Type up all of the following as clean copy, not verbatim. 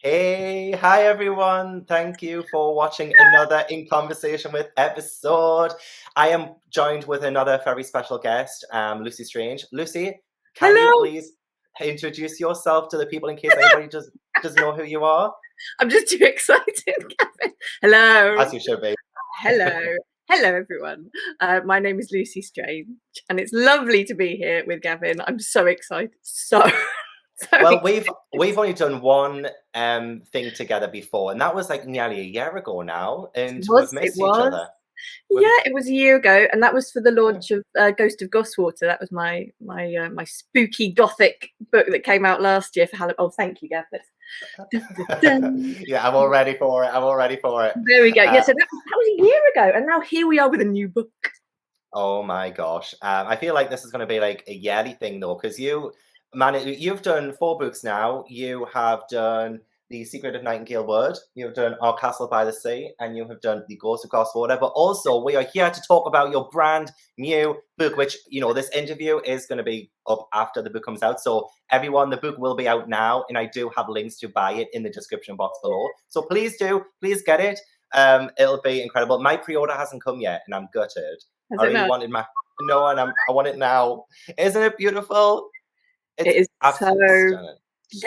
Hey, hi everyone. Thank you for watching another In Conversation with episode. I am joined with another very special guest, Lucy Strange. Lucy, can you Hello. please introduce yourself to the people in case anybody doesn't know who you are? I'm just too excited, Gavin. Hello. As you should be. Hello. Hello, everyone. My name is Lucy Strange, and it's lovely to be here with Gavin. I'm so excited. So Well, excited. we've only done one thing together before, and that was like nearly a year ago now, It and we've was. It missed each was. other. We've, Yeah, it was a year ago, and that was for the yeah. launch of Ghost of Gosswater. That was my spooky gothic book that came out last year for Halloween. Oh, thank you, Gavin. Dun, dun, dun. Yeah, I'm all ready for it. I'm all ready for it. There we go. Yeah, so that was a year ago, and now here we are with a new book. Oh my gosh. I feel like this is going to be like a yearly thing though, because you've done 4 books now. You have done The Secret of Nightingale Wood, you've done Our Castle by the Sea, and you have done The Ghost of Gosswater. But also, we are here to talk about your brand new book, which, this interview is going to be up after the book comes out. So, everyone, the book will be out now, and I do have links to buy it in the description box below. So, please get it. It'll be incredible. My pre-order hasn't come yet, and I'm gutted. Has I it really not? wanted my no, and I want it now. Isn't it beautiful? It's It is so. absolutely stunning.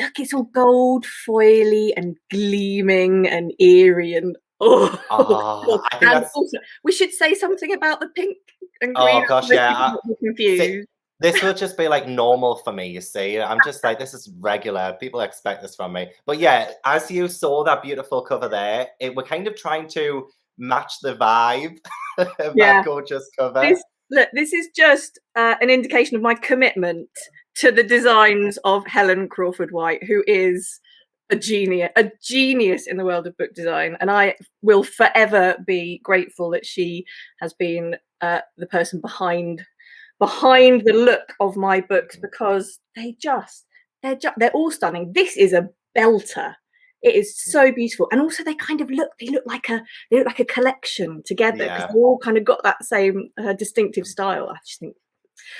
Look, it's all gold, foily, and gleaming, and eerie, and oh, I think and that's. also we should say something about the pink and green. Oh gosh, Otherwise yeah. people might be See, confused. this would just be like normal for me. You see, I'm just like this is regular. People expect this from me. But yeah, as you saw that beautiful cover there, we're kind of trying to match the vibe of that Yeah, gorgeous cover. this is just an indication of my commitment to the designs of Helen Crawford White, who is a genius in the world of book design, and I will forever be grateful that she has been the person behind the look of my books, because they're all stunning. This is a belter. It is so beautiful, and also they look like a collection together, because Yeah. they all kind of got that same distinctive style. I just think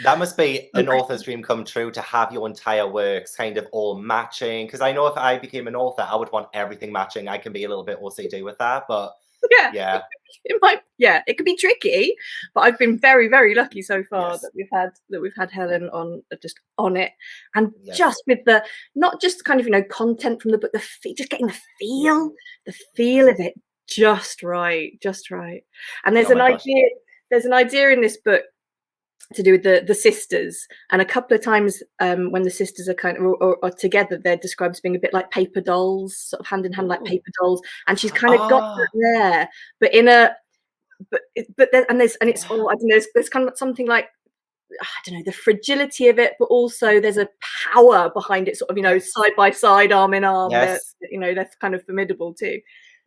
That must be an author's impressive. dream come true to have your entire works kind of all matching. Because I know if I became an author, I would want everything matching. I can be a little bit OCD with that, but Yeah, yeah, it could be tricky, but I've been very, very lucky so far yes, that we've had Helen on, just on it, and yes, just with the, not just kind of content from the book, just getting yeah. the feel of it just right, and Oh my gosh, there's an idea in this book to do with the sisters, and a couple of times when the sisters are kind of or together, they're described as being a bit like paper dolls, sort of hand in hand like ooh, paper dolls, and she's kind of got that ah, there, but in a but there, and it's yeah, all, I don't know, there's kind of something like, I don't know, the fragility of it, but also there's a power behind it, sort of, yes, side by side, arm in arm. yes. They're kind of formidable too.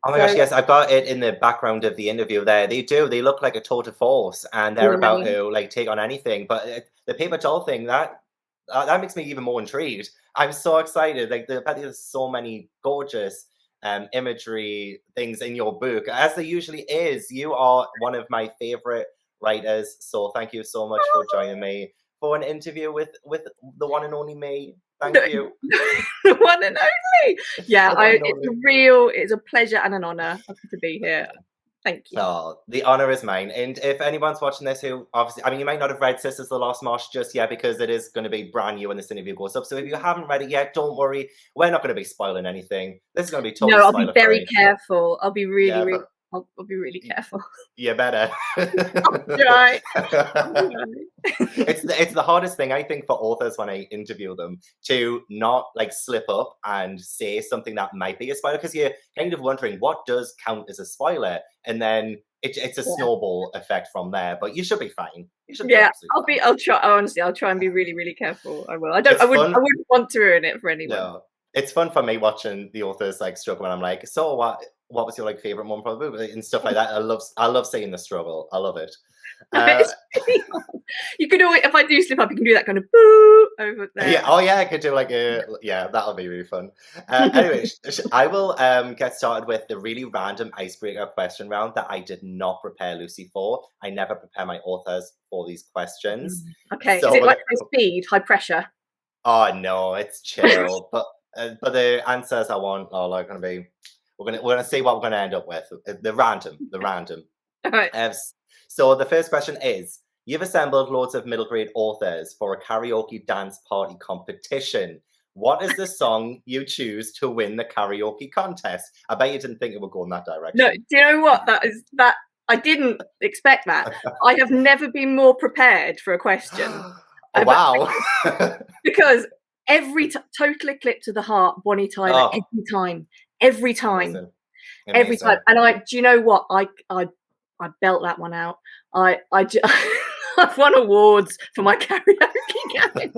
Oh my So gosh, yes, I've got it in the background of the interview there. They do. They look like a tour de force, and they're about yeah, to like take on anything. But the paper doll thing that makes me even more intrigued. I'm so excited. Like the fact that there's so many gorgeous imagery things in your book, as there usually is. You are one of my favorite writers, so thank you so much for joining me for an interview with the one and only me. Thank you, the one and only. Yeah, the one and it's only. it's a pleasure and an honor to be here. Thank you. Oh, the honor is mine. And if anyone's watching this who obviously, I mean, you might not have read Sisters of the Lost Marsh just yet because it is going to be brand new when this interview goes up. So if you haven't read it yet, don't worry. We're not going to be spoiling anything. This is going to be No, totally I'll be spoiler very free. careful. I'll be really, Yeah, really. but I'll be really careful. you better. Right. It's the hardest thing I think for authors when I interview them to not like slip up and say something that might be a spoiler, because you're kind of wondering what does count as a spoiler, and then it's a Yeah. snowball effect from there. But you should be fine. You should be Yeah, absolutely fine. I'll try. Honestly, I'll try and be really, really careful. I will. It's I fun. wouldn't want to ruin it for anyone. No, it's fun for me watching the authors like struggle, and I'm like, so what was your like favorite moment from the movie and stuff like that. I love seeing the struggle. I love it. Uh, It's really hard. You could always, if I do slip up, you can do that kind of boo over Yeah. there. Oh, yeah. I could do like a yeah. That'll be really fun. Anyway, I will get started with the really random icebreaker question round that I did not prepare Lucy for. I never prepare my authors for these questions. Okay, is So it we're like gonna, high speed, high pressure? oh no, it's chill. But But the answers I want are like going to be. We're gonna see what we're gonna end up with. The random. All right. So the first question is: You've assembled loads of middle grade authors for a karaoke dance party competition. What is the song you choose to win the karaoke contest? I bet you didn't think it would go in that No, direction. do you know what? That I didn't expect that. I have never been more prepared for a question. Oh wow! Because Total Eclipse of the Heart, Bonnie Tyler, Oh, every time, amazing, every time. amazing. And do you know what? I belt that one out. I've won awards for my karaoke, Gavin.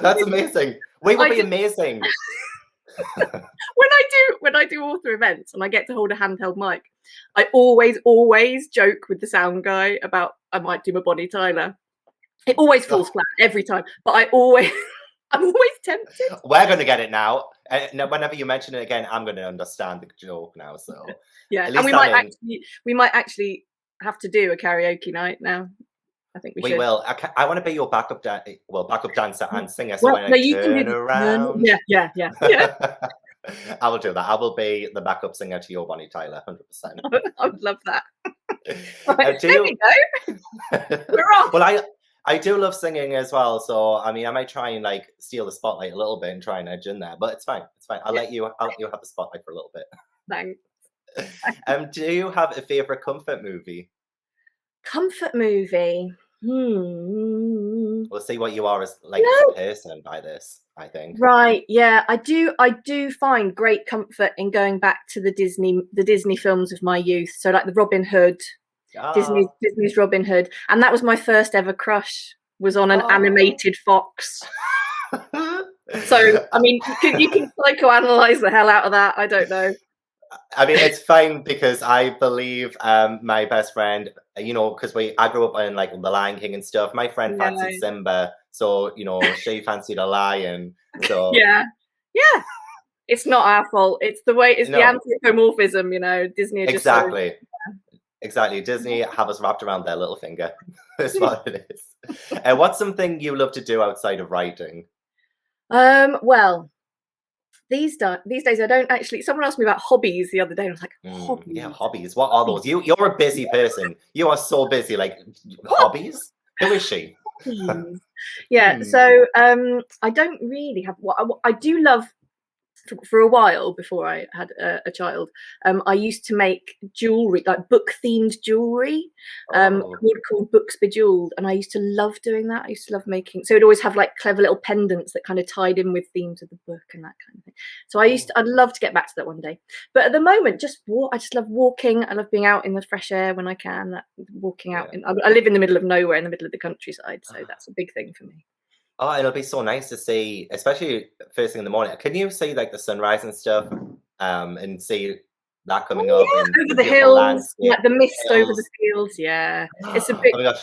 That's amazing. We would I be just, amazing. when I do author events and I get to hold a handheld mic, I always joke with the sound guy about I might do my Bonnie Tyler. It always falls flat every time, but I'm always tempted. We're going to get it now. Now, whenever you mention it again, I'm going to understand the joke now. So Yeah, at and least we might actually have to do a karaoke night now. I think we should. will. I want to be your backup dancer and singer. So Well, when I no, you can do turn the around, yeah. I will do that. I will be the backup singer to your Bonnie Tyler, 100%. I would love that. Right, Do there you? we go. We're off. Well, I do love singing as well. So I mean, I might try and like steal the spotlight a little bit and try and edge in there, but it's fine. It's fine. I'll let you have the spotlight for a little bit. Thanks. Do you have a favorite comfort movie? Comfort movie. We'll see what you are as like as a No. person by this, I think. Right. Yeah, I do find great comfort in going back to the Disney films of my youth. So like the Robin Hood, Oh, Disney's Robin Hood, and that was my first ever crush. Was on an oh. animated fox. So I mean, you can psychoanalyze the hell out of that. I don't know. I mean, it's fine because I believe my best friend, because I grew up in like The Lion King and stuff. My friend fancied No. Simba, so she fancied a lion. So Yeah. Yeah. It's not our fault. It's the no, anthropomorphism, Disney are just so exactly, exactly. Disney have us wrapped around their little finger. That's what it is. What's something you love to do outside of writing? Well, these days I don't actually. Someone asked me about hobbies the other day, and I was like, Yeah, hobbies. hobbies. What are those? You're a busy person. You are so busy. Like What hobbies? Who is she? hobbies? Yeah. Hmm. So I don't really have. What I do love. For a while before I had a child, I used to make jewelry, like book themed jewelry, Oh, called Books Bejeweled, and I used to love doing that. I used to love making. So it'd always have like clever little pendants that kind of tied in with themes of the book and that kind of thing. So I'd love to get back to that one day. But at the moment, I just love walking. I love being out in the fresh air when I can. Walking out. yeah. I live in the middle of nowhere, in the middle of the countryside, so that's a big thing for me. Oh, it'll be so nice to see, especially first thing in the morning. Can you see like the sunrise and stuff, and see that coming up Oh and yeah, over the the beautiful hills, landscape, like the mist over the hills? fields. Yeah, it's a Oh bit. my gosh,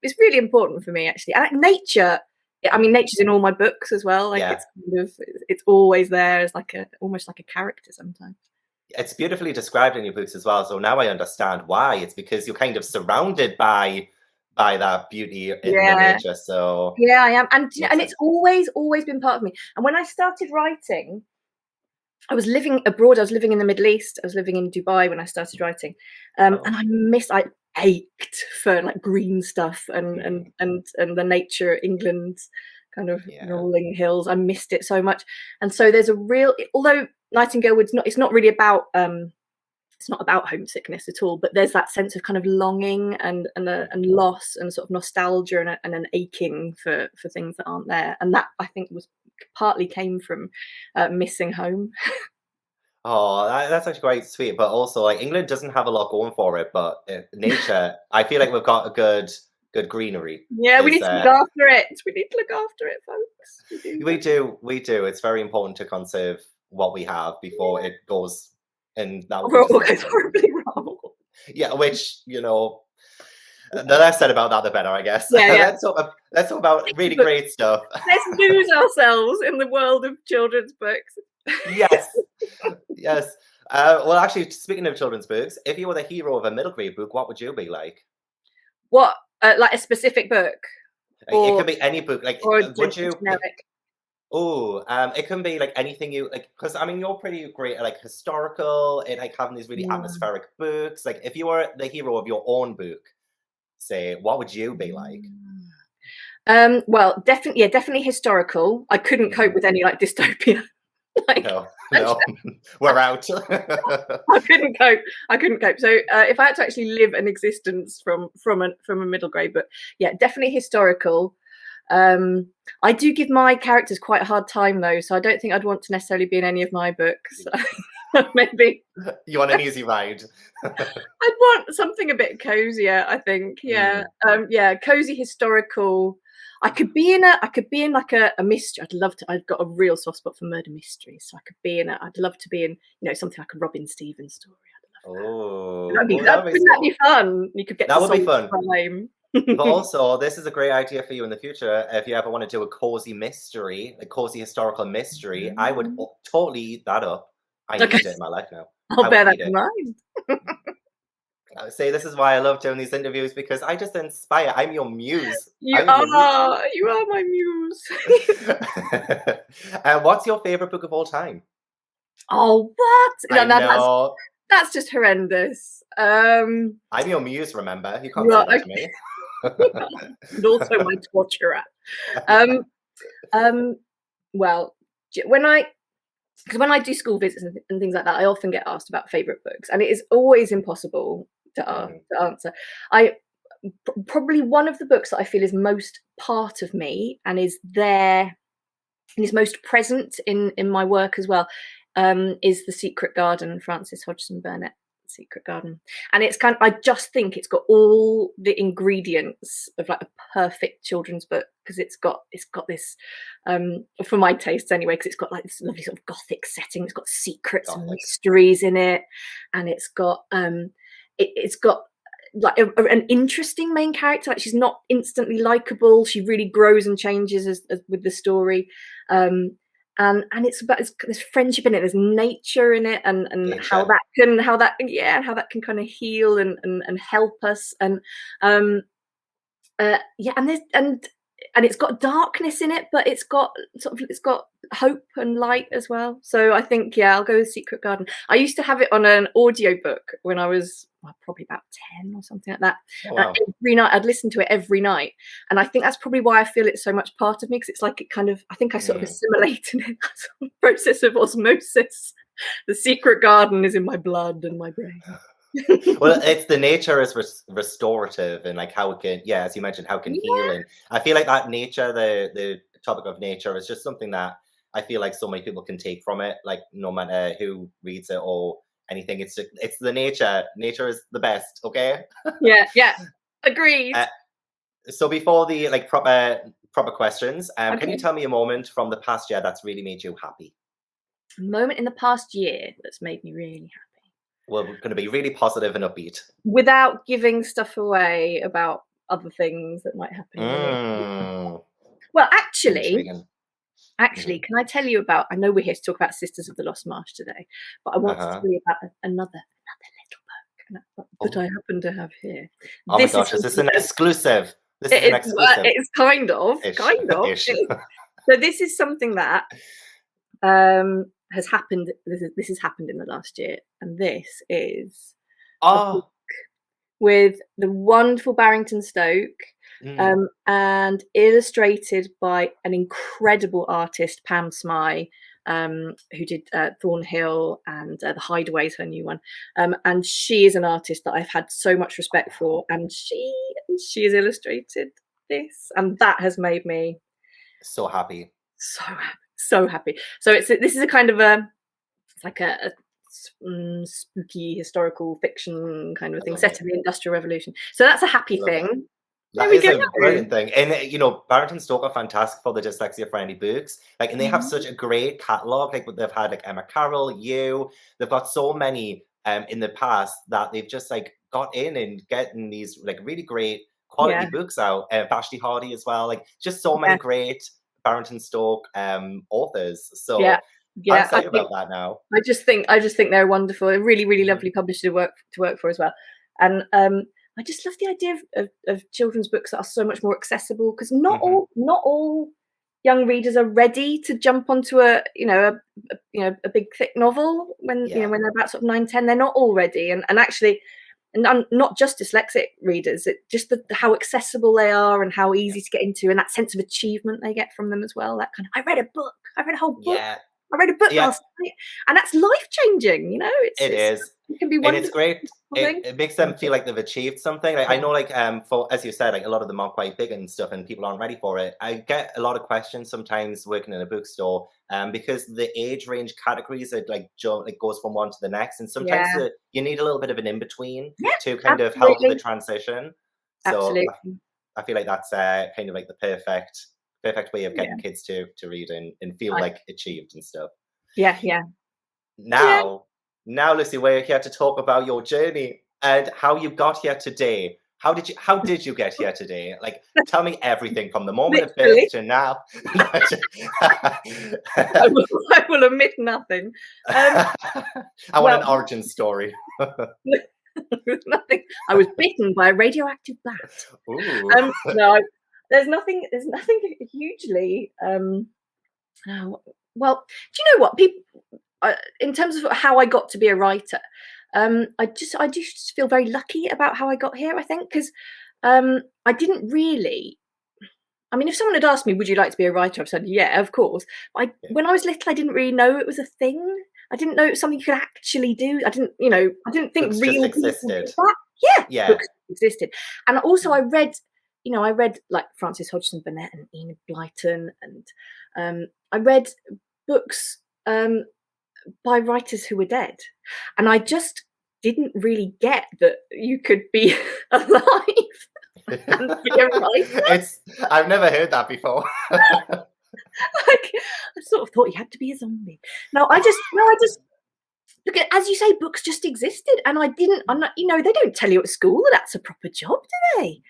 It's really important for me actually. And nature. I mean, nature's in all my books as well. Like yeah, it's always there as like almost like a character sometimes. it's beautifully described in your books as well. So now I understand why. It's because you're kind of surrounded by that beauty in the Yeah, nature. So yeah, I am, makes and it's sense. always been part of me. And when I started writing, I was living abroad. I was living in the Middle East. I was living in Dubai when I started writing, and Oh, I ached for like green stuff and mm, the nature, England, kind of yeah. rolling hills. I missed it so much, and so there's a real. Although Nightingale Wood's not, it's not really about. It's not about homesickness at all, but there's that sense of kind of longing and loss and sort of nostalgia and an aching for things that aren't there, and that I think was partly came from missing home. Oh, that's actually quite sweet. But also, like England doesn't have a lot going for it, but nature, I feel like we've got a good greenery. Yeah, we Is need to look after it. We need to look after it, folks. We do. we do. It's very important to conserve what we have before it goes and that would be Or just goes horribly wrong. yeah, which the less said about that, the better, I guess. Yeah, yeah. Let's talk about really But great stuff. let's lose ourselves in the world of children's books. Yes, yes. Well, actually, speaking of children's books, if you were the hero of a middle grade book, what would you be like? What, like a specific book, It or could be any book. Like, would you? generic? Oh, it can be like anything you like, because I mean, you're pretty great at like historical and like having these really Yeah. atmospheric books. Like, if you were the hero of your own book, say, what would you be like? Well, definitely, yeah, definitely historical. I couldn't cope Mhm. with any like dystopia. Like, No, no, we're out. I couldn't cope. I couldn't cope. So if I had to actually live an existence from a middle grade book, yeah, definitely historical. Um, I do give my characters quite a hard time though, so I don't think I'd want to necessarily be in any of my books. Maybe You want an easy ride? I'd want something a bit cozier, I think. Yeah. Mm. Yeah, cozy historical. I could be in like a mystery. I'd love to. I've got a real soft spot for murder mysteries. So I could be in I'd love to be in, something like a Robin Stevens story. Oh, That'd be oh, that would be wouldn't that so. be fun? You could get That to would be solve fun. the crime. But also, this is a great idea for you in the future. If you ever want to do a cozy mystery, a cozy historical mystery, I would totally eat that up. I Okay, need it in my life now. I'll I would bear that eat in it. mind. I would say this is why I love doing these interviews because I just inspire. I'm your muse. You I'm your muse. are. You are my muse. What's your favorite book of all time? Oh, what? I No, know. that's just horrendous. I'm your muse, remember? You can't You say are that to me. and also my torturer. Um, um, well, when I do school visits and things like that, I often get asked about favorite books, and it is always impossible Mhm. to answer. I Probably one of the books that I feel is most part of me and is there and is most present in my work as well, is The Secret Garden, Frances Hodgson Burnett. Secret Garden, and it's I just think it's got all the ingredients of like a perfect children's book, because it's got this, for my tastes anyway, because it's got like this lovely sort of gothic setting. It's got secrets and Gothic. mysteries in it, and it's got like an interesting main character. Like, she's not instantly likable. She really grows and changes as with the story. um and there's friendship in it, there's nature in it, and Nature. how that can kind of heal and help us. And yeah, and it's got darkness in it, but it's got hope and light as well. So I think, yeah, I'll go with Secret Garden. I used to have it on an audiobook when I was, well, probably about 10 or something like that. Oh, wow. Every night I'd listen to it every night, and I think that's probably why I feel it's so much part of me, because it's like it kind of, I think I sort of Mm. assimilate in it. Sort of process of osmosis. The Secret Garden is in my blood and my brain. Well, it's the nature is restorative and like how it can, yeah, as you mentioned, how it can heal. Yeah, And I feel like that nature, the topic of nature is just something that I feel like so many people can take from it, like no matter who reads it or anything. It's the nature. Nature is the best, okay? yeah, yeah. Agreed. Uh, so before the like proper questions, can you Okay. tell me a moment from the past year that's really made you happy? Moment in the past year that's made me really happy. Well, we're going to be really positive and upbeat. Without giving stuff away about other things that might happen in the near future. Mm, Well, actually, intriguing. actually, Hmm. can I tell you about, I know we're here to talk about Sisters of the Lost Marsh today, but I want to Uh-huh. tell you about another little book that I Oh. happen to have here. Oh my This is gosh, is this something an that exclusive? This it is an is, exclusive it's kind of, ish. kind of. Ish. So this is something that has happened. This has happened in the last year, and this is a book Oh. with the wonderful Barrington Stoke, Mm. and illustrated by an incredible artist, Pam Smye, who did Thornhill and The Hideaway is her new one. And she is an artist that I've had so much respect for, and she has illustrated this, and that has made me So happy. so happy, so happy. So this is a kind of it's like a spooky historical fiction kind of I thing love it. set in the Industrial Revolution. So that's a happy I love it. thing. There That we is go. a brilliant thing. And Barrington Stoke are fantastic for the dyslexia friendly books. Like, and they have such Mhm. a great catalogue. Like they've had like Emma Carroll, they've got so many in the past that they've just like got in and getting these like really great quality Yeah, books out. Vashti Hardy as well. Like just so many yeah, great Barrington Stoke authors. yeah, So I'm yeah. excited about that now. I just think they're wonderful. A really, really Mhm. lovely publisher to work for as well. And I just love the idea of children's books that are so much more accessible, because Mhm. not all young readers are ready to jump onto a big thick novel when when they're about sort of 9, 10. They're not all ready, and actually, and not just dyslexic readers, just how accessible they are and how easy to get into, and that sense of achievement they get from them as well. That kind of, I read a book, I read a whole book, I read a book last night, and that's life changing. It is. It can be And it's wonderful. great. It makes them feel like they've achieved something. Like, I know, like, for, as you said, like, a lot of them are quite big and stuff, and people aren't ready for it. I get a lot of questions sometimes working in a bookstore, because the age range categories are like goes from one to the next, and sometimes you need a little bit of an in between to kind of help the transition. So Absolutely. I feel like that's kind of like the perfect way of getting kids to read and feel like achieved and stuff. Yeah. Now, Lucy, we're here to talk about your journey and how you got here today. How did you get here today? Like, tell me everything from the moment of birth to now. I will admit nothing. I want an origin story. Nothing. I was bitten by a radioactive bat. Ooh. No, there's nothing hugely. Well, do you know what people? In terms of how I got to be a writer, I do just feel very lucky about how I got here. I think because I didn't really. I mean, if someone had asked me, "Would you like to be a writer?" I've said, "Yeah, of course." But when I was little, I didn't really know it was a thing. I didn't know it was something you could actually do. I didn't think Books real just people existed. did that. Books existed, and also I read like Frances Hodgson Burnett and Enid Blyton, and I read books by writers who were dead, and I just didn't really get that you could be alive and be a writer. I've never heard that before. Like, I sort of thought you had to be a zombie. No, I just look at, as you say, books just existed, and I'm not. They don't tell you at school that that's a proper job, do they?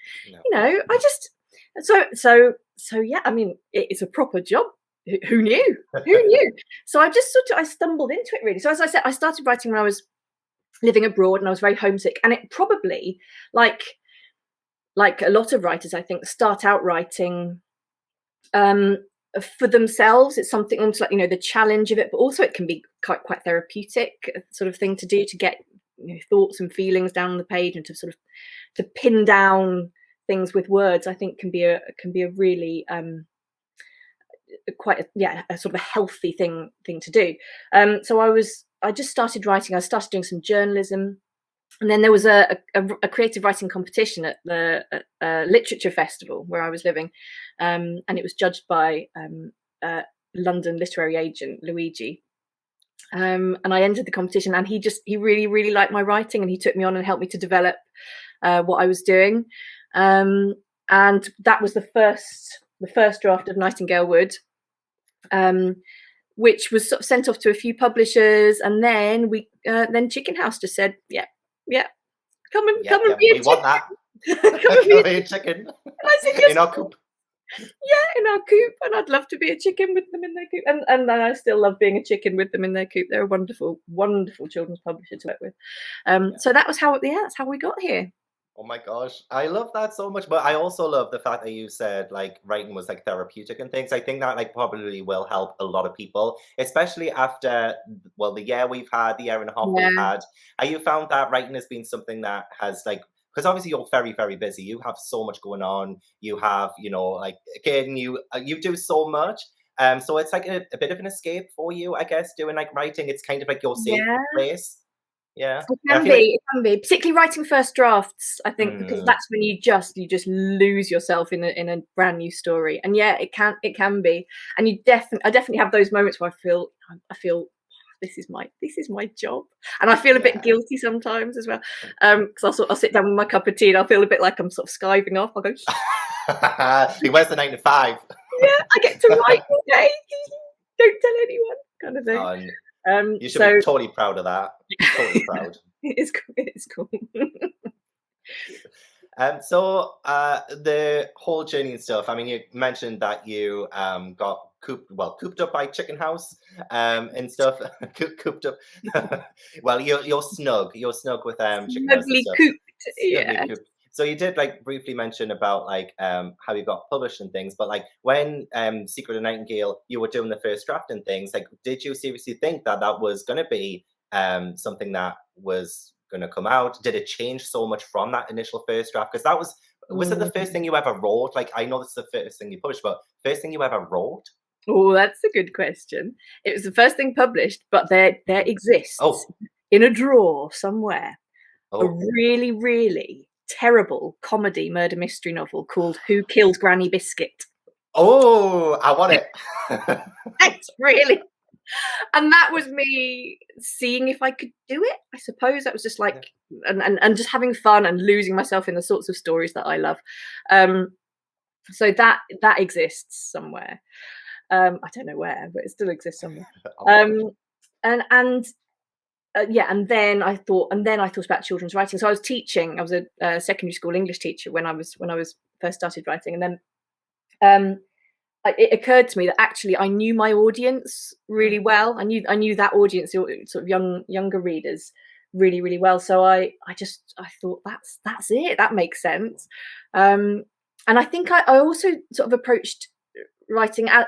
No. I just so yeah. I mean, it's a proper job. Who knew? Who knew? So I stumbled into it really. So as I said, I started writing when I was living abroad, and I was very homesick. And it probably, like a lot of writers, I think, start out writing for themselves. It's something almost like the challenge of it, but also it can be quite therapeutic sort of thing to do, to get thoughts and feelings down on the page, and to sort of to pin down things with words. I think can be a really quite a sort of a healthy thing to do. So I just started writing. I started doing some journalism, and then there was a creative writing competition at the literature festival where I was living, and it was judged by London literary agent Luigi. And I entered the competition, and he really, really liked my writing, and he took me on and helped me to develop what I was doing. And that was the first draft of Nightingale Wood, which was sort of sent off to a few publishers, and then then Chicken House just said, yeah, come and be a chicken. Want that. Come and be a chicken. And I said, yes, in our coop. Yeah, in our coop, and I'd love to be a chicken with them in their coop, and I still love being a chicken with them in their coop. They're a wonderful, wonderful children's publisher to work with. So that was that's how we got here. Oh my gosh, I love that so much. But I also love the fact that you said like writing was like therapeutic and things. I think that like probably will help a lot of people, especially after the year we've had, the year and a half we've had. Have you found that writing has been something that has like, because obviously you're very, very busy. You have so much going on. You have, like again, you do so much. So it's like a bit of an escape for you, I guess, doing like writing. It's kind of like your safe place. Yeah, it can be, particularly writing first drafts. I think because that's when you just lose yourself in a brand new story, and it can be, and I definitely have those moments where I feel this is my job, and I feel a bit guilty sometimes as well, because I'll sit down with my cup of tea and I'll feel a bit like I'm sort of skiving off. I'll go, where's the 9 to 5? Yeah, I get to write all day. Don't tell anyone, kind of thing. You should be totally proud of that. Totally proud. It is cool. So the whole journey and stuff. I mean, you mentioned that you got cooped up by Chicken House and stuff. Cooped up. Well, you're snug. You're snug with Chicken House and stuff. Cooped. Yeah. Cooped. So you did like briefly mention about like how you got published and things, but like when Secret of Nightingale you were doing the first draft and things, like did you seriously think that that was going to be something that was going to come out? Did it change so much from that initial first draft? Because that was it the first Mm. thing you ever wrote? Like I know this is the first thing you published, but first thing you ever wrote? Oh, that's a good question. It was the first thing published, but there Mhm. exists Oh, in a drawer somewhere a oh, really, really terrible comedy murder mystery novel called Who Killed Granny Biscuit. oh! I want it. It's really, and that was me seeing if I could do it. I suppose that was just like, Yeah. and just having fun and losing myself in the sorts of stories that I love. Um, so that exists somewhere. I don't know where, but it still exists somewhere. I love it. Um, and yeah, and then I thought about children's writing. So I was teaching. I was a secondary school English teacher when I was first started writing, and then um, it occurred to me that actually I knew my audience really Mm. well. I knew that audience, sort of younger readers, really really well. So I thought that's it. That makes sense. And I think I also sort of approached writing out,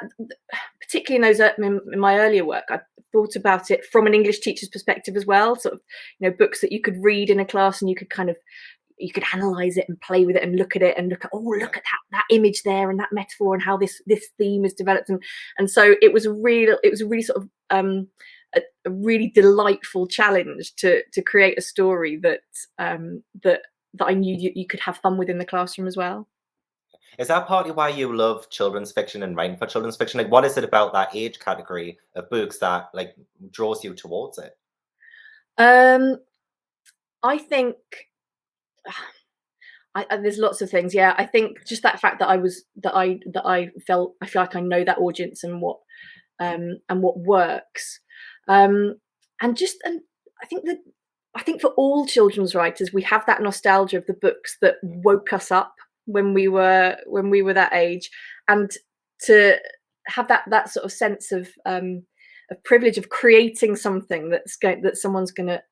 particularly in those in my earlier work. I thought about it from an English teacher's perspective as well. Sort of, books that you could read in a class and you could kind of you could analyze it and play with it and look at it and Yeah. look at that image there and that metaphor and how this theme is developed, and so it was a really sort of a really delightful challenge to create a story that I knew you could have fun with in the classroom as well. Is that partly why you love children's fiction and writing for children's fiction? Like, what is it about that age category of books that like draws you towards it? um I think there's lots of things. Yeah, I think just that fact that I feel like I know that audience and what works, um, and I think that I think for all children's writers, we have that nostalgia of the books that Mm. woke us up when we were that age, and to have that sort of sense of privilege of creating something that someone's going to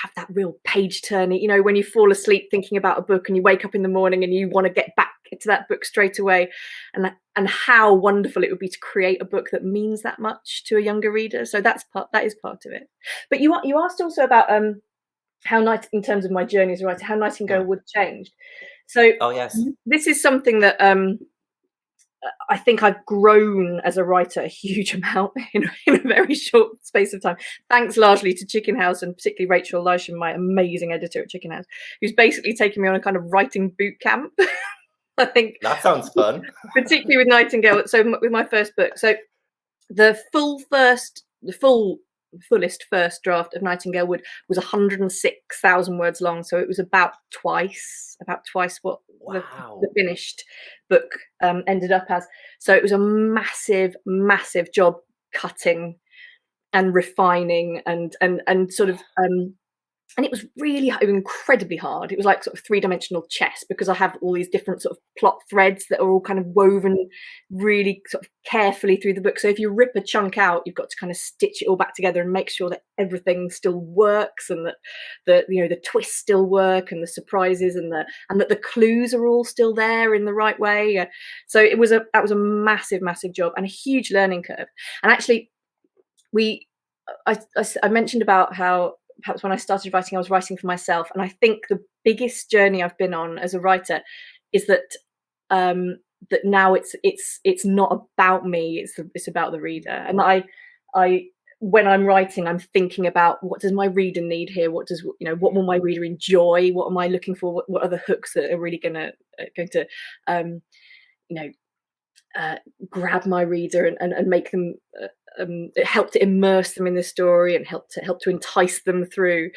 have that real page turning, when you fall asleep thinking about a book and you wake up in the morning and you want to get back to that book straight away, and how wonderful it would be to create a book that means that much to a younger reader. So that is part of it. But you asked also about how night in terms of my journey as a writer, how Nightingale Mm. would change. So Oh yes. this is something that I think I've grown as a writer a huge amount in a very short space of time, thanks largely to Chicken House and particularly Rachel Lysham, my amazing editor at Chicken House, who's basically taken me on a kind of writing boot camp. I think, That sounds fun. particularly with Nightingale. So with my first book, so the fullest first draft of Nightingale Wood was 106,000 words long. So it was about twice what the Wow. finished book ended up as. So it was a massive, massive job cutting and refining and sort of and it was really incredibly hard. It was like sort of three-dimensional chess because I have all these different sort of plot threads that are all kind of woven really sort of carefully through the book. So if you rip a chunk out, you've got to kind of stitch it all back together and make sure that everything still works and that the twists still work and the surprises and that the clues are all still there in the right way. So that was a massive, massive job and a huge learning curve. And actually, we I mentioned about how perhaps when I started writing, I was writing for myself, and I think the biggest journey I've been on as a writer is that now it's not about me; it's about the reader. And I when I'm writing, I'm thinking about what does my reader need here? What will my reader enjoy? What am I looking for? What are the hooks that are really going to um, you know uh, grab my reader and make them help to immerse them in the story and help to entice them through.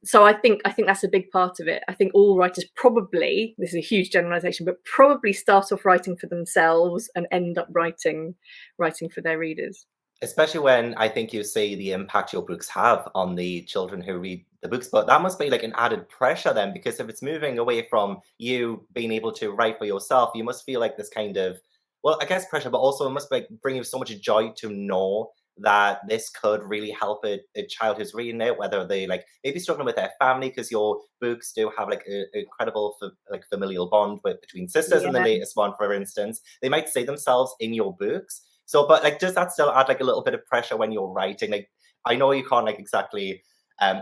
So I think that's a big part of it. I think all writers probably, this is a huge generalization, but probably start off writing for themselves and end up writing for their readers. Especially when I think you see the impact your books have on the children who read the books. But that must be like an added pressure then, because if it's moving away from you being able to write for yourself, you must feel like this kind of, well, I guess pressure, but also it must like bring you so much joy to know that this could really help a child who's reading it, whether they like maybe struggling with their family, because your books do have like a incredible like familial bond between sisters in the Yeah, latest one, for instance. They might see themselves in your books. So, but like, does that still add like a little bit of pressure when you're writing? Like, I know you can't like exactly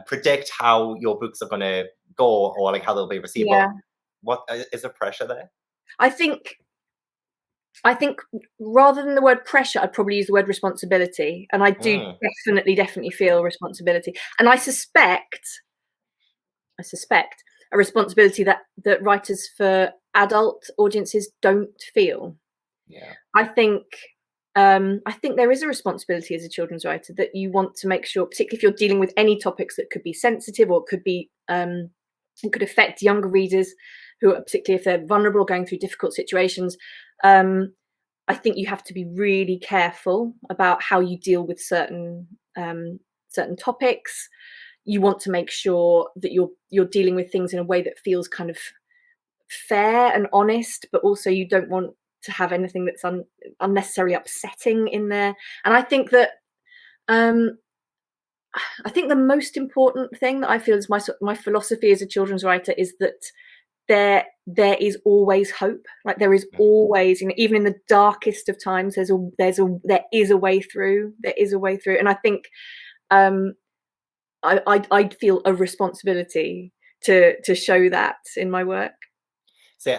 predict how your books are going to go or like how they'll be received, but yeah. what is there pressure there? I think I think rather than the word pressure, I'd probably use the word responsibility. And I do Mm, definitely feel responsibility. And I suspect a responsibility that writers for adult audiences don't feel. yeah. I think I think there is a responsibility as a children's writer that you want to make sure, particularly if you're dealing with any topics that could be sensitive or could be it could affect younger readers who are particularly if they're vulnerable, going through difficult situations. I think you have to be really careful about how you deal with certain topics. You want to make sure that you're dealing with things in a way that feels kind of fair and honest, but also you don't want to have anything that's unnecessarily upsetting in there. And um, I think the most important thing that I feel is my philosophy as a children's writer is that there is always hope. Like there is Mhm. always, even in the darkest of times, there is a way through. There is a way through, and I think um, I feel a responsibility to show that in my work. So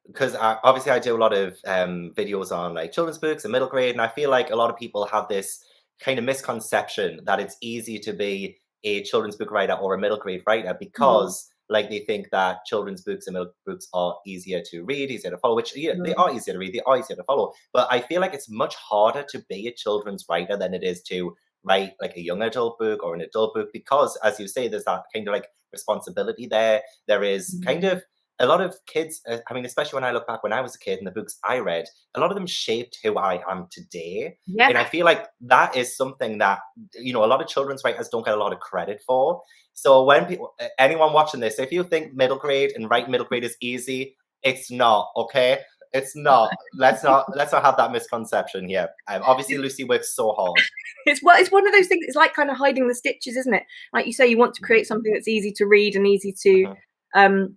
because obviously I do a lot of videos on like children's books and middle grade, and I feel like a lot of people have this kind of misconception that it's easy to be a children's book writer or a middle grade writer Mm, because like they think that children's books and middle books are easier to read, easier to follow, which yeah, they mm, are easier to read, they are easier to follow. But I feel like it's much harder to be a children's writer than it is to write like a young adult book or an adult book because, as you say, there's that kind of like responsibility there. There is kind mm. of a lot of kids, I mean, especially when I look back when I was a kid and the books I read, a lot of them shaped who I am today. Yeah, And I feel like that is something that, a lot of children's writers don't get a lot of credit for. So when people, anyone watching this, if you think middle grade and writing middle grade is easy, it's not, okay? It's not. Let's not have that misconception here. Obviously, Lucy works so hard. it's one of those things. It's like kind of hiding the stitches, isn't it? Like you say, you want to Mhm, create something that's easy to read and easy mhm, um,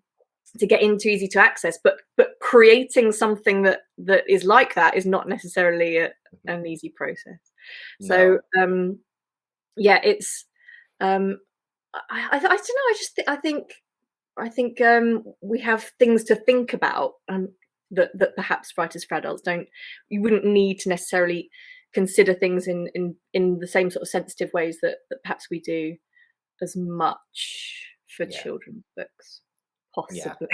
to get into, easy to access. But creating something that is like that is not necessarily mhm. an easy process. So No. yeah, it's I don't know. I think we have things to think about that perhaps writers for adults don't. You wouldn't need to necessarily consider things in the same sort of sensitive ways that perhaps we do as much for Yeah. children's books, Yeah. possibly.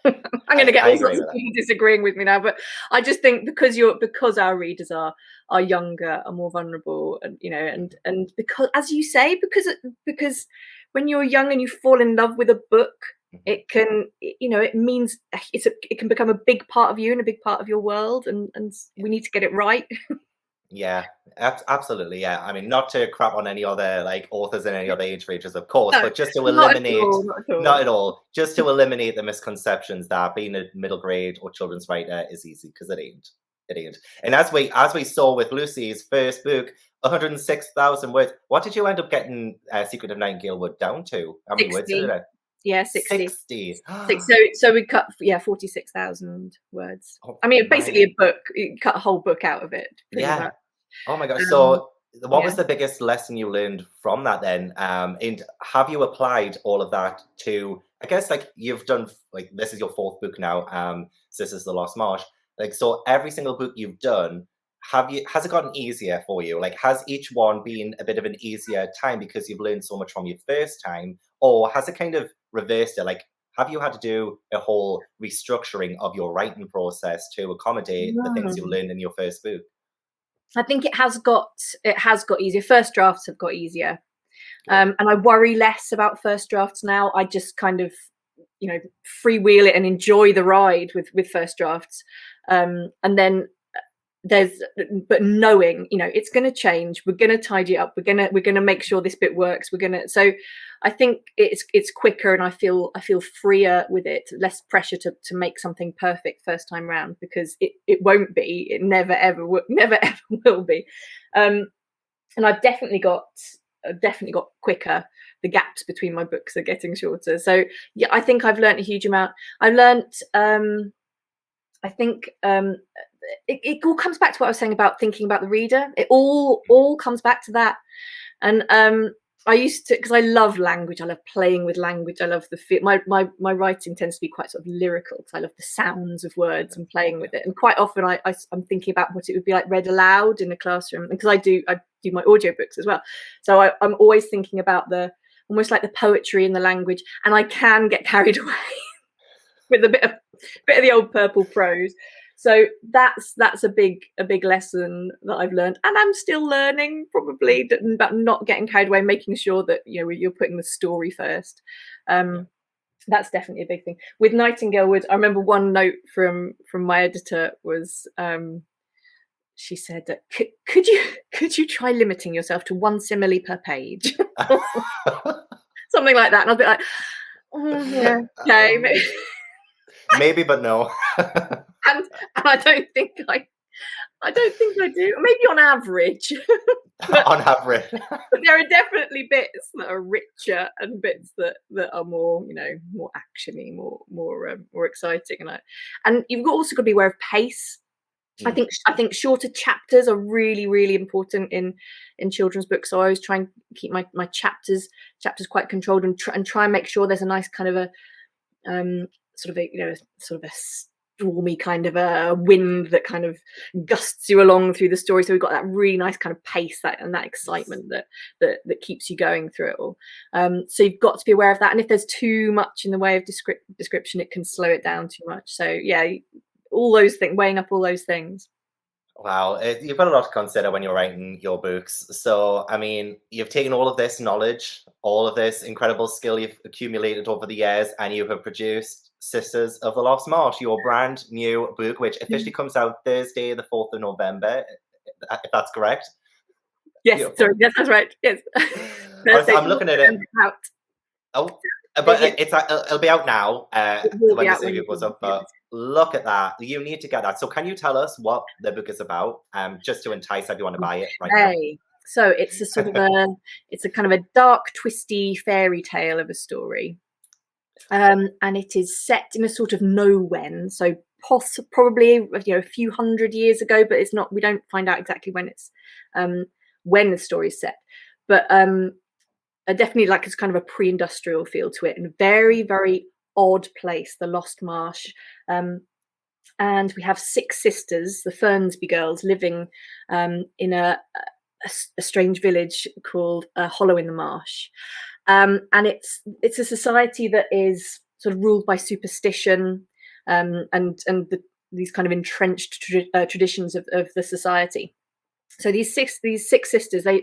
I'm going to get I all agree sorts of with that. people disagreeing with me now, but I just think because our readers are younger, are more vulnerable, and Mhm, and because, as you say, because when you're young and you fall in love with a book, mhm. it means it can become a big part of you and a big part of your world, and we need to get it right. Yeah, absolutely. Yeah. I mean, not to crap on any other like authors in any other age ranges, of course, No, but just to not at eliminate, all, not at not all. at all, just to eliminate the misconceptions that being a middle grade or children's writer is easy because it ain't. It ain't. And as we saw with Lucy's first book, 106,000 words. What did you end up getting Secret of Nightingale Wood down to? How many words did it 60, have? yeah, 60. 60. Six, so we cut 46,000 words. Oh I mean, my. basically a book. You cut a whole book out of it, pretty Yeah. much. Oh my gosh. Um, So, what yeah, was the biggest lesson you learned from that then? And have you applied all of that to, I guess, like you've done, like, this is your fourth book now. So this is The Lost Marsh. Like, so every single book you've done, has it gotten easier for you? Like, has each one been a bit of an easier time because you've learned so much from your first time? Or has it kind of reversed it? Like, have you had to do a whole restructuring of your writing process to accommodate the things you mm. learned in your first book? I think it has got easier. First drafts have got easier, Good. and I worry less about first drafts now. I just kind of freewheel it and enjoy the ride with first drafts, and then there's but knowing it's going to change, we're going to tidy it up, we're going to make sure this bit works, so I think it's quicker, and I feel freer with it, less pressure to make something perfect first time round, because it won't be, it never ever will be. um and I've definitely got quicker. The gaps between my books are getting shorter. So yeah, I think I've learned a huge amount. I've learned I think it all comes back to what I was saying about thinking about the reader. It all comes back to that. And I used to, because I love language. I love playing with language. I love my writing tends to be quite sort of lyrical, because I love the sounds of words and playing with it. And quite often I'm thinking about what it would be like read aloud in a classroom, because I do my audiobooks as well. So I'm always thinking about the almost like the poetry in the language, and I can get carried away with a bit of the old purple prose. So that's a big lesson that I've learned, and I'm still learning, probably, about not getting carried away, making sure that you're putting the story first. That's definitely a big thing. With Nightingale Wood, I remember one note from my editor was, she said, could you try limiting yourself to one simile per page? Something like that. And I'll be like, oh, yeah, okay. Maybe, but no. and I don't think I do. Maybe on average. On average. But there are definitely bits that are richer and bits that are more, more actiony, more exciting. And you've also got to be aware of pace. I think shorter chapters are really, really important in children's books. So I always try and keep my chapters quite controlled, and try and make sure there's a nice kind of a sort of a stormy kind of a wind that kind of gusts you along through the story. So we've got that really nice kind of pace, and that excitement that keeps you going through it all. So you've got to be aware of that. And if there's too much in the way of description, it can slow it down too much. So yeah, all those things, weighing up all those things. Wow, you've got a lot to consider when you're writing your books. So, I mean, you've taken all of this knowledge, all of this incredible skill you've accumulated over the years, and you have produced Sisters of the Lost Marsh, your brand new book, which officially comes out Thursday, the 4th of November, if that's correct. Yes, Beautiful. sorry, yes, that's right. Yes. I'm looking at it. Out. Oh, but it'll be out now when this video goes up. But look at that. You need to get that. So can you tell us what the book is about, just to entice everyone to buy it right now? So it's a sort of it's a kind of a dark, twisty fairy tale of a story. And it is set in a sort of no-when. So probably a few hundred years ago, but it's not. We don't find out exactly when the story is set. But definitely, like, it's kind of a pre-industrial feel to it, and a very, very odd place, the Lost Marsh. And we have 6 sisters, the Fernsby girls, living in a strange village called Hollow in the Marsh. And it's a society that is sort of ruled by superstition, and these kind of entrenched traditions of the society. So these six sisters, their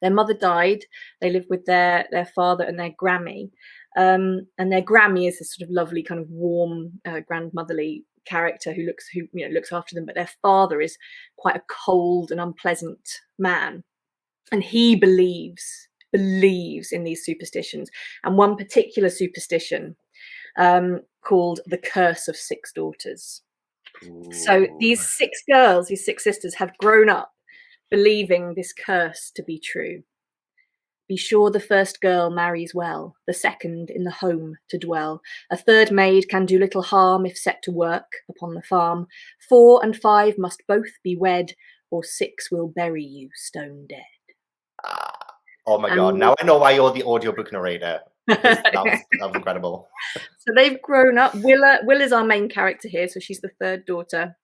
mother died. They live with their father and their Grammy, and their Grammy is this sort of lovely, kind of warm, grandmotherly character who looks after them. But their father is quite a cold and unpleasant man, and he believes in these superstitions, and one particular superstition called the Curse of 6 Daughters. Ooh. So these 6 girls, these 6 sisters, have grown up believing this curse to be true. Be sure the first girl marries well, the second in the home to dwell. A third maid can do little harm if set to work upon the farm. 4 and 5 must both be wed, or 6 will bury you stone dead. Oh my God, now I know why you're the audiobook narrator. That was incredible. So they've grown up. Willa's our main character here, so she's the 3rd daughter.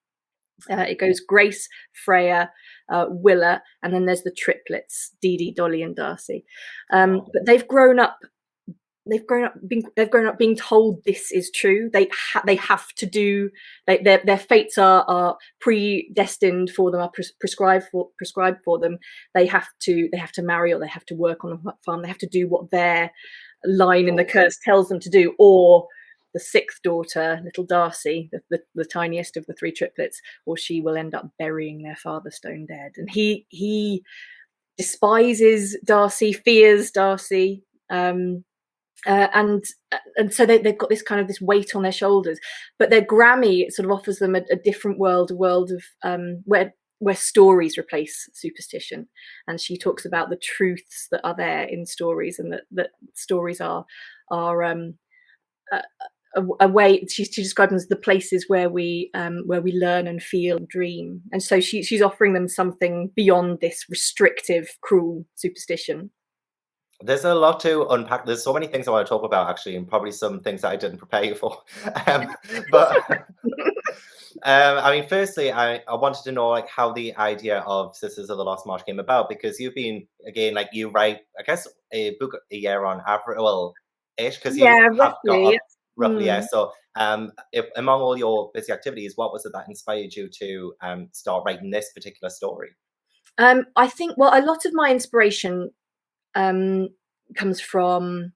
It goes Grace, Freya, Willa, and then there's the triplets, Dee Dee, Dolly, and Darcy. But they've grown up being told this is true. They have to do. Their fates are predestined for them, are prescribed for them. They have to marry, or they have to work on a farm. They have to do what their line in the curse tells them to do, or the 6th daughter, little Darcy, the tiniest of the 3 triplets, or she will end up burying their father stone dead. And he despises Darcy, fears Darcy, and so they've got this kind of this weight on their shoulders. But their Grammy sort of offers them a different world, a world of where stories replace superstition, and she talks about the truths that are there in stories, and that stories are a, a way she describes them as the places where we learn and feel and dream, and so she's offering them something beyond this restrictive, cruel superstition. There's a lot to unpack. There's so many things I want to talk about, actually, and probably some things that I didn't prepare you for. But I mean, firstly, I wanted to know like how the idea of Sisters of the Lost Marsh came about, because you've been, again, like you write, I guess, a book a year on average, well, ish, because you Yeah, have got roughly. up roughly, yeah. So, if, among all your busy activities, what was it that inspired you to start writing this particular story? I think, well, a lot of my inspiration comes from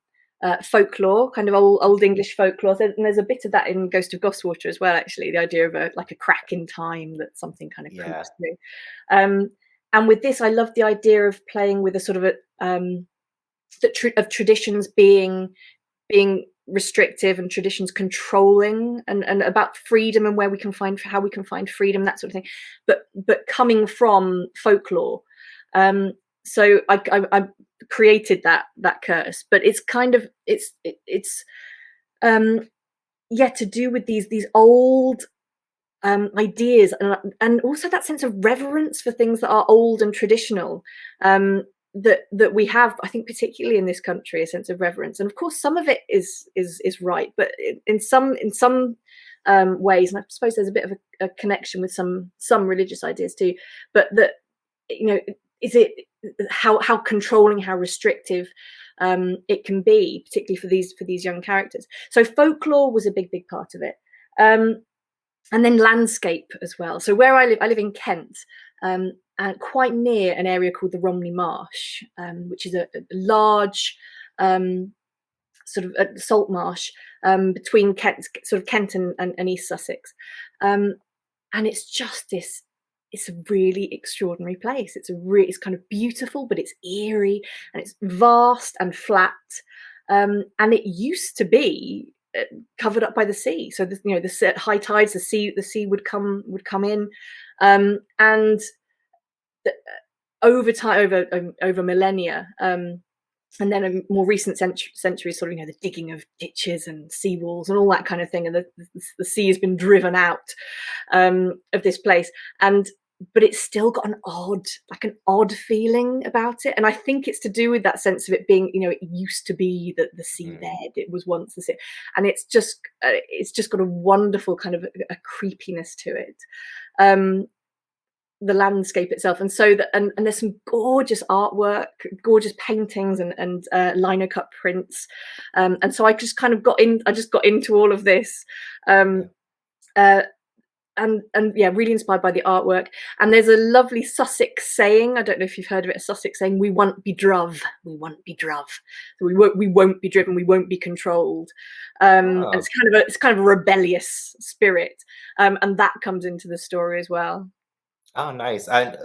folklore, kind of old English folklore. And there's a bit of that in Ghost of Goswater as well, actually, the idea of like a crack in time that something kind of Yeah. creeps through. And with this, I love the idea of playing with a sort of of traditions being restrictive and traditions controlling, and about freedom and where we can find, how we can find freedom, that sort of thing, but coming from folklore. So I created that curse, but it's kind of it's yeah, to do with these old ideas, and also that sense of reverence for things that are old and traditional, that we have, I think, particularly in this country, a sense of reverence. And of course some of it is right, but in some ways, and I suppose there's a bit of a connection with some religious ideas too, but that, you know, is it how controlling, how restrictive it can be, particularly for these young characters. So folklore was a big part of it. And then landscape as well. So where I live in Kent, and quite near an area called the Romney Marsh, which is a large sort of a salt marsh between Kent and East Sussex. And it's just this, it's a really extraordinary place. It's kind of beautiful, but it's eerie, and it's vast and flat. And it used to be covered up by the sea. So the high tides, the sea would come in, and over time, over millennia, and then a more recent century, sort of, the digging of ditches and seawalls and all that kind of thing, and the sea has been driven out of this place, but it's still got an odd feeling about it. And I think it's to do with that sense of it being, it used to be the seabed, it was once the sea, and it's just got a wonderful kind of a creepiness to it, the landscape itself. And so and there's some gorgeous artwork, gorgeous paintings, and lino cut prints, and so I just got into all of this, and yeah, really inspired by the artwork. And there's a lovely Sussex saying, I don't know if you've heard of it, a Sussex saying, we won't be druv, we won't be druv. So we won't be driven, we won't be controlled. And it's kind of a rebellious spirit, and that comes into the story as well. Oh, nice. And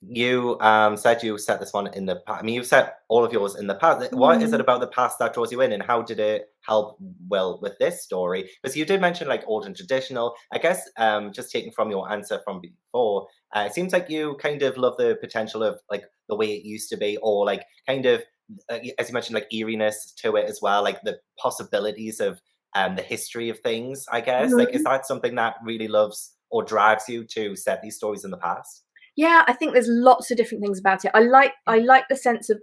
you said you set this one in the past. I mean, you've set all of yours in the past. What is it about the past that draws you in, and how did it help well with this story? Because you did mention like old and traditional. I guess just taking from your answer from before, it seems like you kind of love the potential of like the way it used to be, or like kind of as you mentioned, like eeriness to it as well, like the possibilities of the history of things. I guess like, is that something that really loves or drives you to set these stories in the past? Yeah, I think there's lots of different things about it. I like the sense of,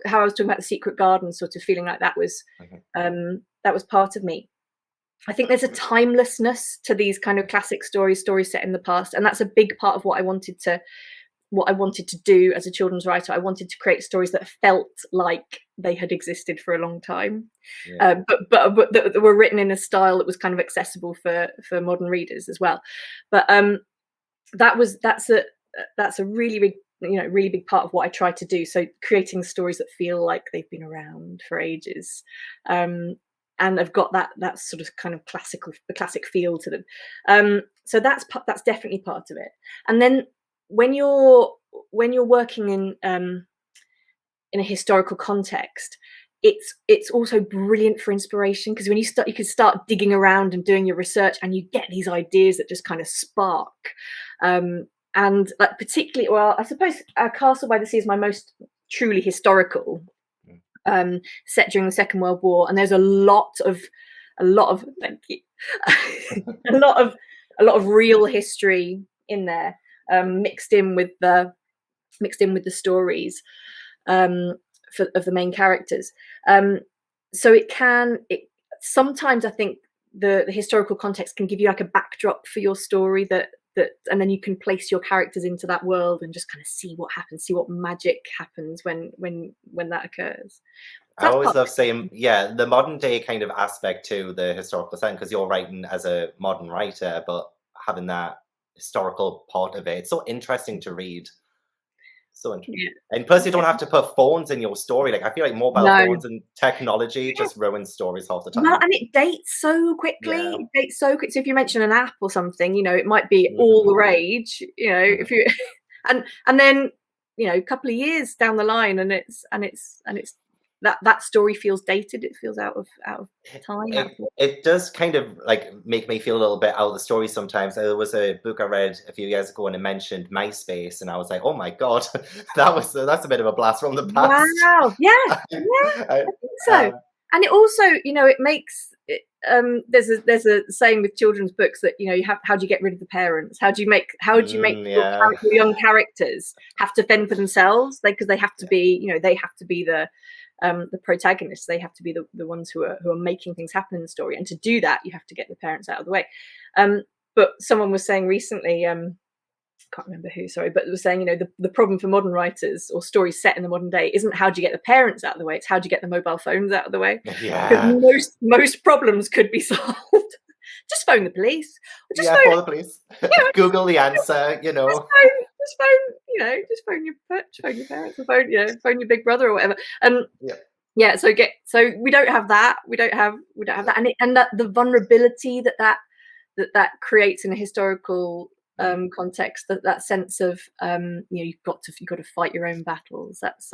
how I was talking about the secret garden, sort of feeling like that was part of me. I think there's a timelessness to these kind of classic stories set in the past, and that's a big part of what I wanted to do as a children's writer. I wanted to create stories that felt like they had existed for a long time, but that were written in a style that was kind of accessible for modern readers as well. But that's a really big, really big part of what I try to do. So creating stories that feel like they've been around for ages, and I've got that sort of kind of the classic feel to them. So that's definitely part of it. And then when you're working in a historical context, it's also brilliant for inspiration, because when you can start digging around and doing your research, and you get these ideas that just kind of spark, and like particularly, well, I suppose Castle by the Sea is my most truly historical, set during the Second World War, and there's a lot of thank you, a lot of real history in there, mixed in with the stories, of the main characters. So it sometimes, I think the historical context can give you like a backdrop for your story, that and then you can place your characters into that world and just kind of see what happens, see what magic happens when that occurs. I always love saying, yeah, the modern day kind of aspect to the historical setting, because you're writing as a modern writer, but having that historical part of it, it's so interesting to read. So interesting. Yeah. And plus, you don't have to put phones in your story. Like, I feel like mobile No. phones and technology just ruins stories half the time. Well, and it dates so quickly. Yeah. It dates so quick. So if you mention an app or something, it might be all the rage. If you and then a couple of years down the line, and it's that story feels dated. It feels out of time. It does kind of like make me feel a little bit out of the story sometimes. There was a book I read a few years ago and it mentioned MySpace, and I was like, "Oh my god, that's a bit of a blast from the past." Wow! Yeah, I think so. And it also, it makes it, there's a saying with children's books that how do you get rid of the parents? How do you make your young characters have to fend for themselves? Because they have to be the protagonists. They have to be the ones who are making things happen in the story, and to do that you have to get the parents out of the way. But someone was saying recently, can't remember who, sorry, but it was saying, the problem for modern writers or stories set in the modern day isn't how do you get the parents out of the way, it's how do you get the mobile phones out of the way. Yeah. Because most problems could be solved. Just phone the police. Just phone the police. Google the answer, Just phone your parents, or phone your big brother or whatever. So we don't have that. We don't have that, and that the vulnerability that creates in a historical context, that sense of you've got to fight your own battles. That's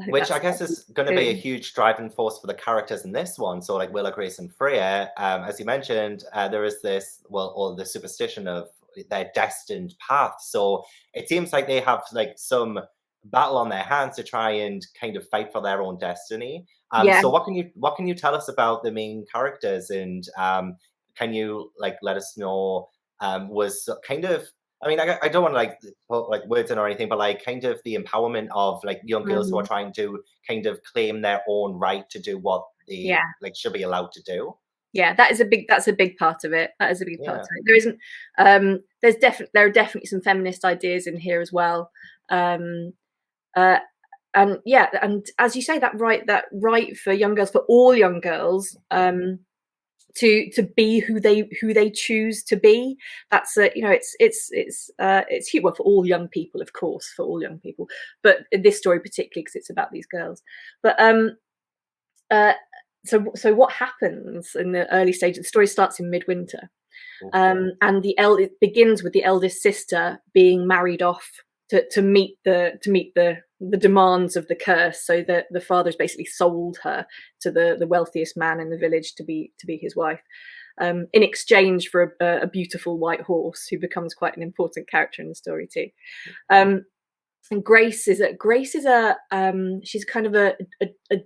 which I guess is going to be a huge driving force for the characters in this one. So like Willow, Grace, and Freya, as you mentioned, there is this or the superstition of their destined path. So it seems like they have like some battle on their hands to try and kind of fight for their own destiny. So what can you tell us about the main characters, and can you like let us know was kind of, I mean, I don't want to like put like words in or anything, but like kind of the empowerment of like young girls who are trying to kind of claim their own right to do what they like should be allowed to do. Yeah, that's a big part of it. That is a big part of it. There isn't there are definitely some feminist ideas in here as well. And as you say, that right for young girls, for all young girls, to be who they choose to be. That's it's huge. Well, for all young people, of course, for all young people, but in this story particularly because it's about these girls. But so what happens in the early stage of the story starts in midwinter, and it begins with the eldest sister being married off to meet the demands of the curse. So the father's basically sold her to the wealthiest man in the village to be his wife, in exchange for a beautiful white horse who becomes quite an important character in the story too. And Grace is she's kind of a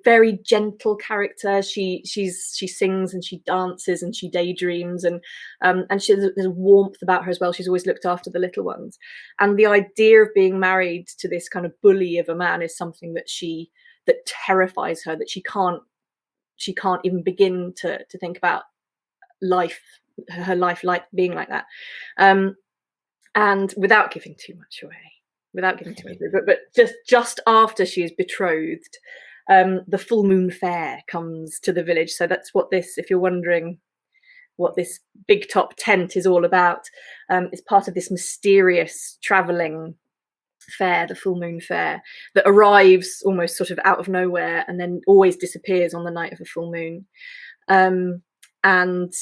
very gentle character. She sings and she dances and she daydreams, and there's a warmth about her as well. She's always looked after the little ones, and the idea of being married to this kind of bully of a man is something that terrifies her. That she can't even begin to think about her life like being like that, and without giving too much away. But just after she is betrothed, the full moon fair comes to the village. So that's what this, if you're wondering what this big top tent is all about, it's part of this mysterious travelling fair, the full moon fair, that arrives almost sort of out of nowhere and then always disappears on the night of a full moon. And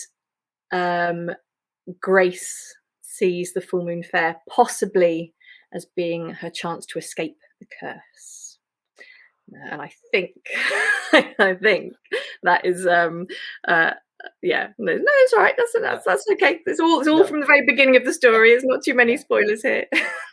Grace sees the full moon fair possibly as being her chance to escape the curse. And I think that is Yeah, no, it's all right. Yeah. That's okay. It's all No. from the very beginning of the Yeah. story. There's not too many Yeah. spoilers here.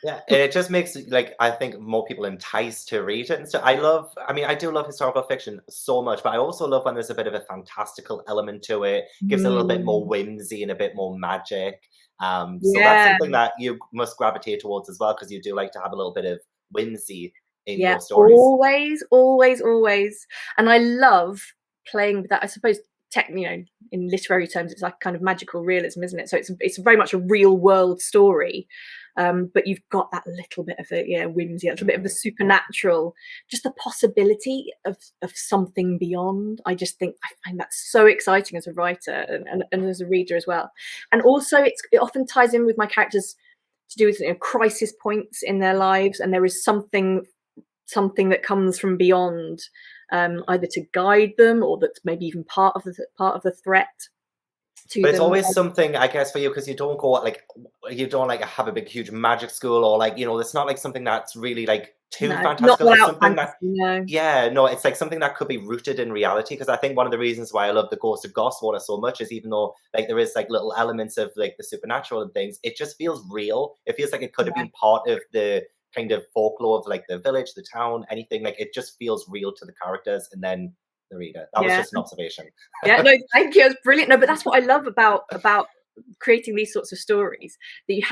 Yeah, and it just makes like I think more people enticed to read it and so I mean I do love historical fiction so much, but I also love when there's a bit of a fantastical element to it, gives it a little bit more Mm, whimsy and a bit more magic. So that's yeah, something that you must gravitate towards as well, because you do like to have a little bit of whimsy in yeah, your stories. always, always, always. And I love playing with that. I suppose, in literary terms, it's like kind of magical realism, isn't it? So it's very much a real world story, but you've got that little bit of whimsy, a little bit of the Mhm. supernatural, just the possibility of something beyond. I just think I find that so exciting as a writer and as a reader as well. And also, it often ties in with my characters to do with crisis points in their lives, and there is something that comes from beyond, either to guide them or that's maybe even part of the threat to But it's them. always something, I guess, for you because you don't go like you don't like have a big, huge magic school or like, it's not like something that's really like too No, not fantastical. all It's out something fantasy. that, No. yeah, no, it's like something that could be rooted in reality. Because I think one of the reasons why I love the Ghost of Goswater so much is even though like there is like little elements of like the supernatural and things, it just feels real. It feels like it could have Yeah, been part of the kind of folklore of like the village, the town, anything. Like it just feels real to the characters and then the reader. That was yeah, just an observation. yeah. No, thank you. It's brilliant. No, but that's what I love about creating these sorts of stories. That you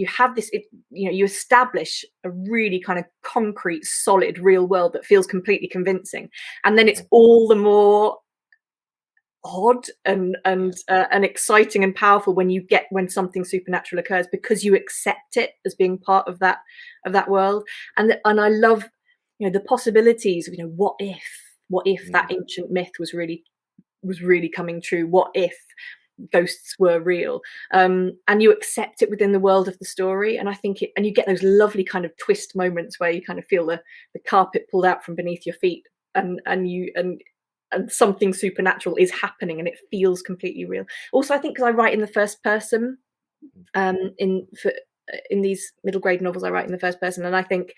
have this. You establish a really kind of concrete, solid, real world that feels completely convincing, and then it's Mhm. all the more odd and Yeah. exciting and powerful when something supernatural occurs, because you accept it as being part of that world. And I love the possibilities of what if that Mhm. ancient myth was really coming true. What if ghosts were real? And you accept it within the world of the story, and I think it and you get those lovely kind of twist moments where you kind of feel the carpet pulled out from beneath your feet, and something supernatural is happening and it feels completely real. Also, I think because I write in the first person, Mhm. in these middle grade novels, I write in the first person, and I think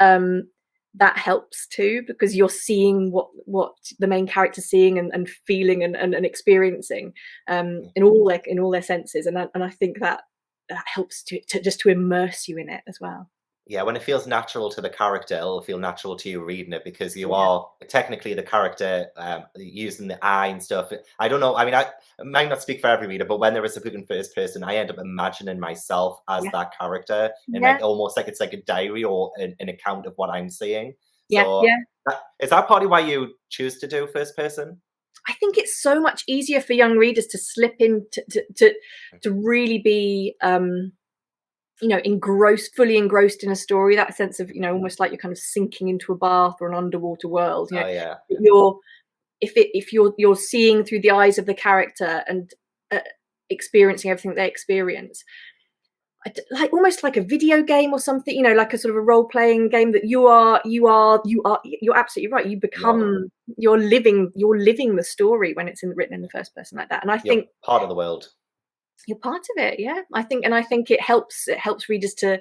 um, that helps too, because you're seeing what the main character's seeing and feeling and experiencing, in all their senses, and I think that helps to immerse you in it as well. Yeah, when it feels natural to the character, it'll feel natural to you reading it because you Yeah, are technically the character, using the I and stuff. I don't know. I mean, I might not speak for every reader, but when there is a book in first person, I end up imagining myself as yeah, that character and yeah, like almost like it's like a diary or an account of what I'm seeing. yeah, So yeah. is that partly why you choose to do first person? I think it's so much easier for young readers to slip in to really be fully engrossed in a story. That sense of almost like you're kind of sinking into a bath or an underwater world. Oh yeah, You're if you're seeing through the eyes of the character and uh, experiencing everything they experience, like almost like a video game or something, like a sort of a role playing game, that you're absolutely right. you are the You're living the story when it's written in the yeah. first person like that, and I You're think part of the world. you're part of it. Yeah, I think it helps readers to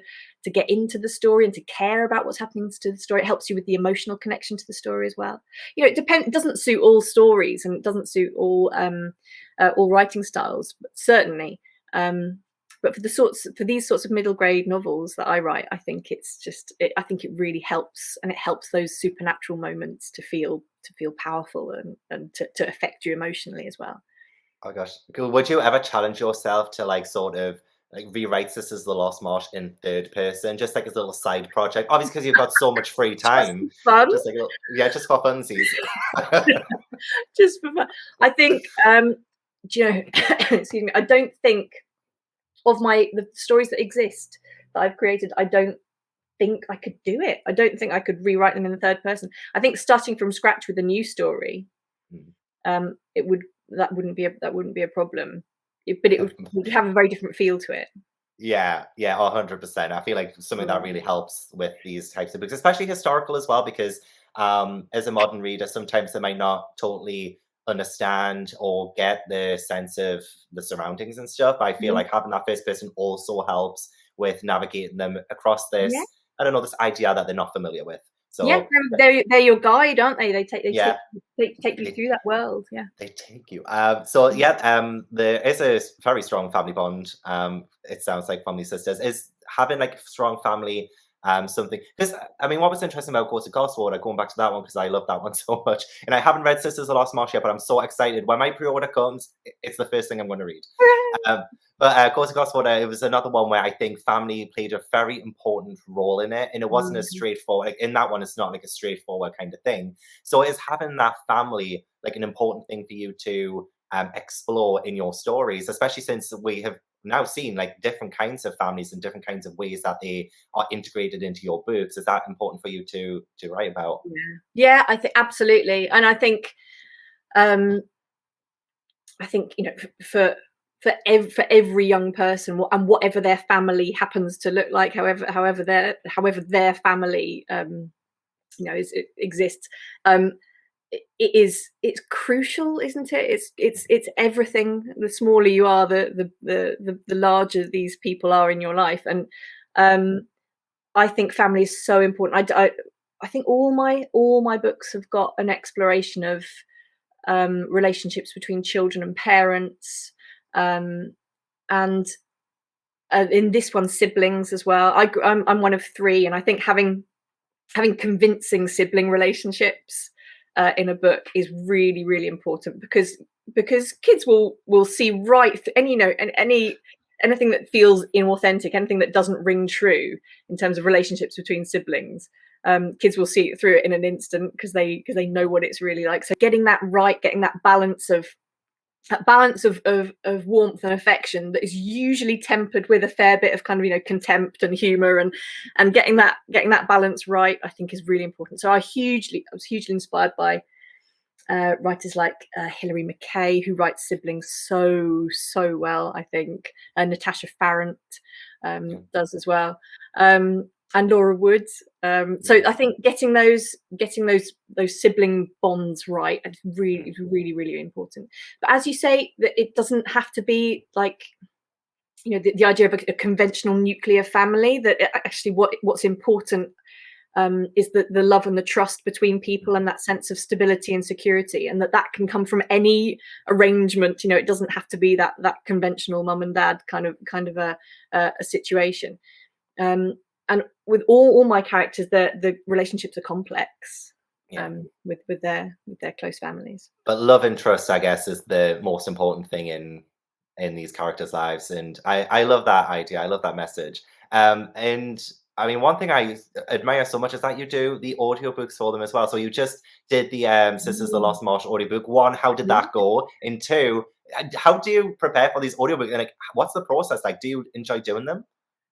get into the story and to care about what's happening to the story. It helps you with the emotional connection to the story as well. It doesn't suit all stories, and it doesn't suit all writing styles, but certainly. But for these sorts of middle grade novels that I write, I think I think it really helps, and it helps those supernatural moments to feel powerful, and to affect you emotionally as well. Oh gosh. Cool. Would you ever challenge yourself to like sort of like rewrite this as the Lost Marsh in third person, just like as a little side project? Obviously, because you've got so much free Just time, for fun. just like a little, yeah, just for funsies. Just for fun. I think, do you know, excuse me, I don't think of the stories that exist that I've created. I don't think I could do it. I don't think I could rewrite them in the third person. I think starting from scratch with a new story, Mm. it would that wouldn't be a problem. But it would have a very different feel to it. Yeah, yeah, 100%. I feel like something that really helps with these types of books, especially historical as well, because as a modern reader, sometimes they might not totally understand or get the sense of the surroundings and stuff. I feel Mhm. like having that first person also helps with navigating them across Yeah, this, I don't know, this idea that they're not familiar with. Yeah, So they're your guide, aren't they? They yeah, take you through that world. Yeah. they take you. So yeah, there is a very strong family bond. It sounds like family sisters is having like strong family. Something because I mean, what was interesting about Ghost of Gosford? Going back to that one because I love that one so much, and I haven't read Sisters of Lost Marsh yet, but I'm so excited when my pre-order comes. It's the first thing I'm going to read. Um, but Ghost of Gosford, it was another one where I think family played a very important role in it, and it wasn't as Mm. straightforward. Like in that one, it's not like a straightforward kind of thing. So is having that family like an important thing for you to explore in your stories, especially since we have now seen like different kinds of families and different kinds of ways that they are integrated into your books. Is that important for you to write about? Yeah. Yeah, I think absolutely. And um I think, you know, for every young person, and whatever their family happens to look like, however their family it exists, um it's crucial, isn't it? It's everything. The smaller you are, the larger these people are in your life. And um I think family is so important. I think all my books have got an exploration of relationships between children and parents, um, and in this one, siblings as well. I'm one of three, and I think having convincing sibling relationships in a book is really, really important, because kids will see right, and anything that feels inauthentic, anything that doesn't ring true in terms of relationships between siblings. Kids will see it through it in an instant, because they know what it's really like. So getting that right, getting that balance of warmth and affection that is usually tempered with a fair bit of kind of, contempt and humor, and getting that balance right, I think, is really important. So I was hugely inspired by writers like Hilary Mackay, who writes siblings so well, I think. Natasha Farrant Mm, does as well, and Laura Woods. So mm, I think getting those sibling bonds right is really, really, really important. But as you say, that it doesn't have to be like, the idea of a conventional nuclear family. That actually, what's important is the love and the trust between people, mm. and that sense of stability and security, and that can come from any arrangement. It doesn't have to be that conventional mum and dad kind of a situation. um, and with all my characters, the relationships are complex, Yeah. with their close families. But love and trust, I guess, is the most important thing in these characters' lives, and I love that idea. I love that message. And I mean, one thing I admire so much is that you do the audiobooks for them as well. So you just did the Sisters of the Mm. Lost Marsh audiobook. One, how did that go? And two, how do you prepare for these audiobooks? And like, what's the process like? Do you enjoy doing them?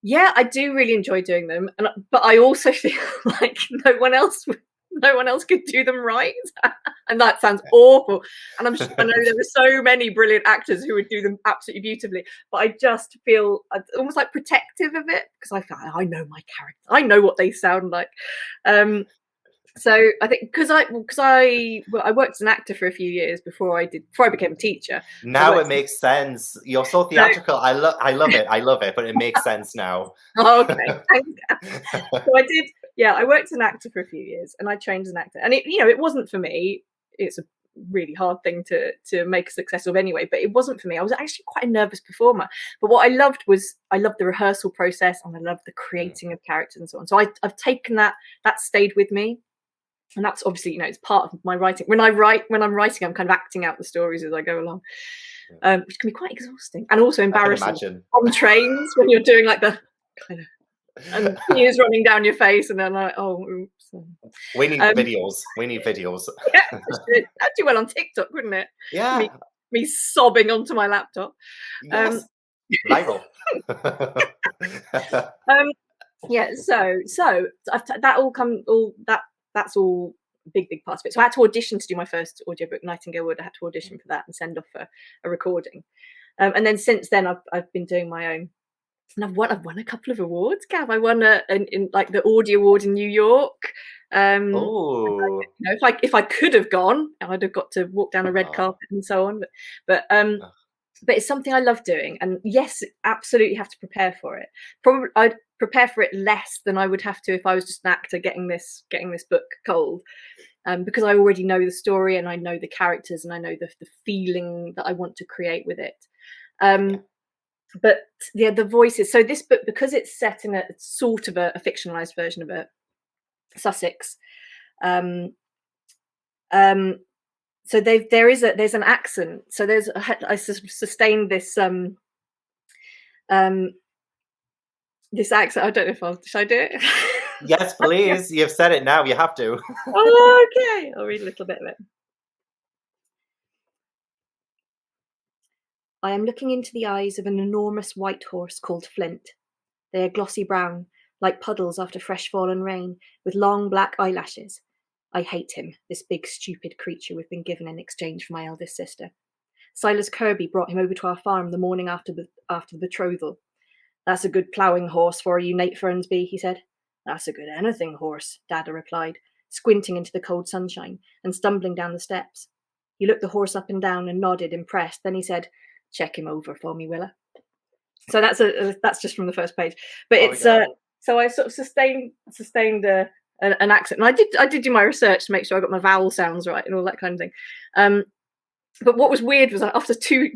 Yeah, I do really enjoy doing them, but I also feel like no one else could do them right, and that sounds awful. And I know there are so many brilliant actors who would do them absolutely beautifully, but I just feel almost like protective of it, because I feel I know my character, I know what they sound like. Um, so I think because I worked as an actor for a few years before I became a teacher. I Now worked it makes sense. You're so so theatrical. I love it. I love it, but it makes sense now. oh, okay, thanks. So I did, yeah, I worked as an actor for a few years, and I trained as an actor. And it wasn't for me. It's a really hard thing to make a success of anyway, but it wasn't for me. I was actually quite a nervous performer. But what I loved the rehearsal process, and I loved the Mm, creating of characters and so on. So I've taken that stayed with me. And that's obviously, it's part of my writing. When I'm writing, I'm kind of acting out the stories as I go along, yeah. which can be quite exhausting and also I can embarrassing imagine. on trains, when you're doing like the kind of, and tears running down your face, and then like, oh, oops. We need Um, videos. We need videos. yeah, that'd do well on TikTok, wouldn't it? Me, Yeah. me sobbing onto my laptop. Um, Yes. Viral. um, yeah. So that all come all that's all big parts of it. So I had to audition to do my first audiobook, Nightingale Wood. I had to audition for that and send off a recording. And then since then, I've been doing my own. And I've won a couple of awards, Gav. I won in like the Audie Award in New York. Oh. If I could have gone, I'd have got to walk down a red Oh. carpet and so on. But but it's something I love doing. And yes, absolutely have to prepare for it. Probably I'd prepare for it less than I would have to if I was just an actor getting this book cold, because I already know the story and I know the characters and I know the feeling that I want to create with it. Yeah. But yeah, the voices. So this book, because it's set in a sort of a fictionalized version of a Sussex, um, so there's an accent. So I sustained this accent. I don't know if should I do it? Yes, please. You've said it now. You have to. Okay, I'll read a little bit of it. I am looking into the eyes of an enormous white horse called Flint. They are glossy brown, like puddles after fresh fallen rain, with long black eyelashes. I hate him, this big stupid creature we've been given in exchange for my eldest sister. Silas Kirby brought him over to our farm the morning after the betrothal. That's a good ploughing horse for you, Nate Fernsby, he said. That's a good anything horse, Dada replied, squinting into the cold sunshine and stumbling down the steps. He looked the horse up and down and nodded, impressed. Then he said, check him over for me, Willa. So that's just from the first page. But it's so I sort of sustained an accent, and I did do my research to make sure I got my vowel sounds right and all that kind of thing. But what was weird was after two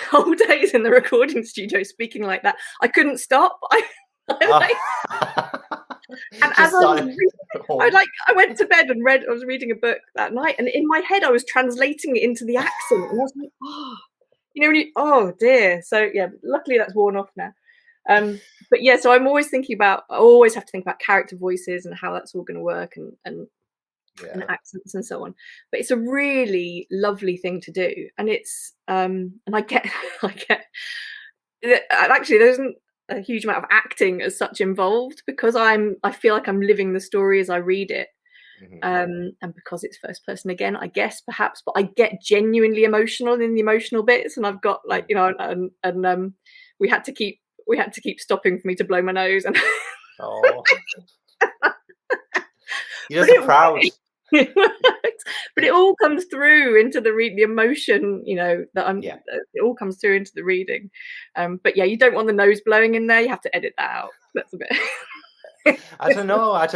whole days in the recording studio speaking like that, I couldn't stop. I went to bed and I was reading a book that night, and in my head I was translating it into the accent, and I was like, oh, oh dear. So yeah, luckily that's worn off now. But yeah, so I always have to think about character voices and how that's all going to work, and accents and so on. But it's a really lovely thing to do, and it's and I get actually there isn't a huge amount of acting as such involved, because I feel like I'm living the story as I read it. And because it's first person again, I guess perhaps, but I get genuinely emotional in the emotional bits, and I've got like, and we had to keep stopping for me to blow my nose. And oh, you're so proud. It works, but it all comes through into the emotion, it all comes through into the reading. But yeah, you don't want the nose blowing in there. You have to edit that out. That's a bit. I don't know. I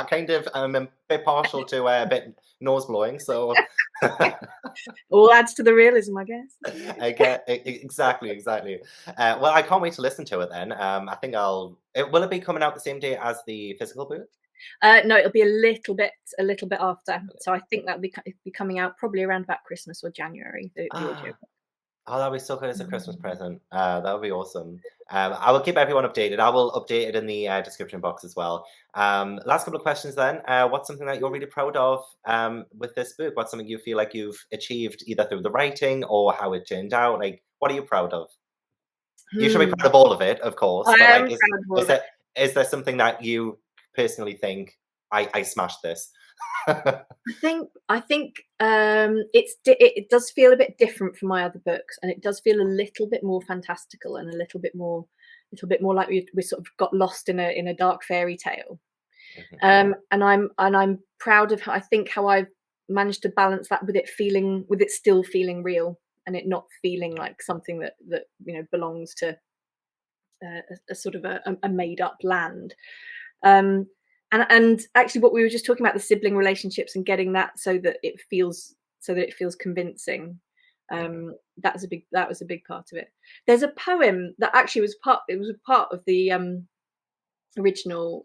kind of am a bit partial to a bit nose blowing, so all adds to the realism, I guess. I get exactly. Well, I can't wait to listen to it then. I think will it be coming out the same day as the physical book? No, it'll be a little bit after. So I think that'll be coming out probably around about Christmas or January. The audio. Oh, that'd be so good as a Christmas present. That would be awesome. I will keep everyone updated. I will update it in the description box as well. Last couple of questions then. What's something that you're really proud of with this book? What's something you feel like you've achieved either through the writing or how it turned out? Like, what are you proud of? You should be proud of all of it, of course. I am proud of all of it. Is there something that you personally think, I smashed this? I think it does feel a bit different from my other books, and it does feel a little bit more fantastical and a little bit more like we sort of got lost in a dark fairy tale. And I'm proud of how I've managed to balance that with it still feeling real, and it not feeling like something that belongs to a sort of a made up land. And actually, what we were just talking about, the sibling relationships and getting that so that it feels convincing. That was a big part of it. There's a poem that actually was part of the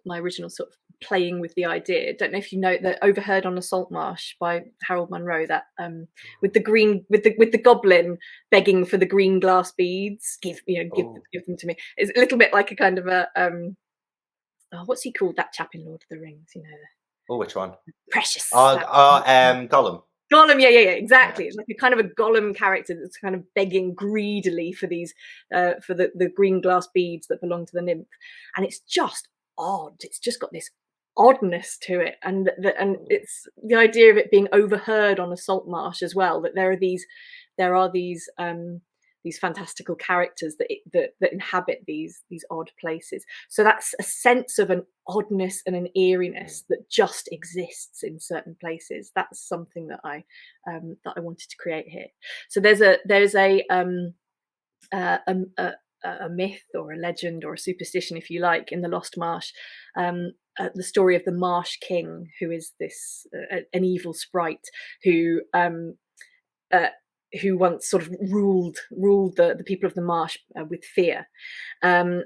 my original sort of playing with the idea. Don't know if you know that Overheard on a Salt Marsh by Harold Munro, that with the goblin begging for the green glass beads, give them to me. It's a little bit like a kind of a what's he called, that chap in Lord of the Rings, Oh, which one? Precious. Gollum. Gollum, yeah, exactly. Yeah. It's like a kind of a Gollum character that's kind of begging greedily for these, for the green glass beads that belong to the nymph, and it's just odd. It's just got this oddness to it, and it's the idea of it being overheard on a salt marsh as well. That there are these these fantastical characters that inhabit these odd places. So that's a sense of an oddness and an eeriness that just exists in certain places. That's something that I wanted to create here. So there's a myth or a legend or a superstition, if you like, in the Lost Marsh. The story of the Marsh King, who is this an evil sprite who once sort of ruled the people of the marsh with fear, and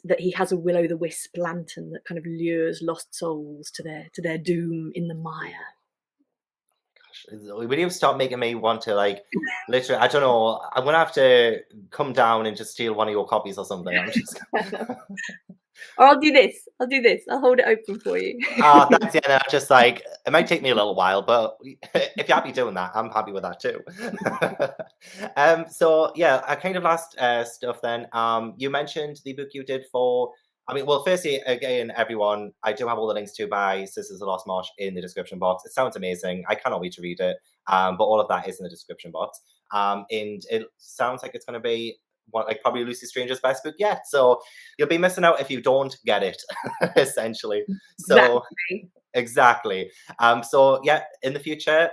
that he has a will-o'-the-wisp lantern that kind of lures lost souls to their doom in the mire. Will you stop making me want to, like, literally, I don't know, I'm gonna have to come down and just steal one of your copies or something. I'm just Or I'll do this. I'll hold it open for you. Thanks. Yeah, no, just like, it might take me a little while, but if you're happy doing that, I'm happy with that too. So yeah, I kind of last stuff then. You mentioned the book you did for. I mean, well, firstly, again, everyone, I do have all the links to buy Sisters of the Lost Marsh in the description box. It sounds amazing. I cannot wait to read it. But all of that is in the description box. And it sounds like it's going to be like probably Lucy Strange's best book yet. So you'll be missing out if you don't get it, essentially. So exactly. So yeah, in the future,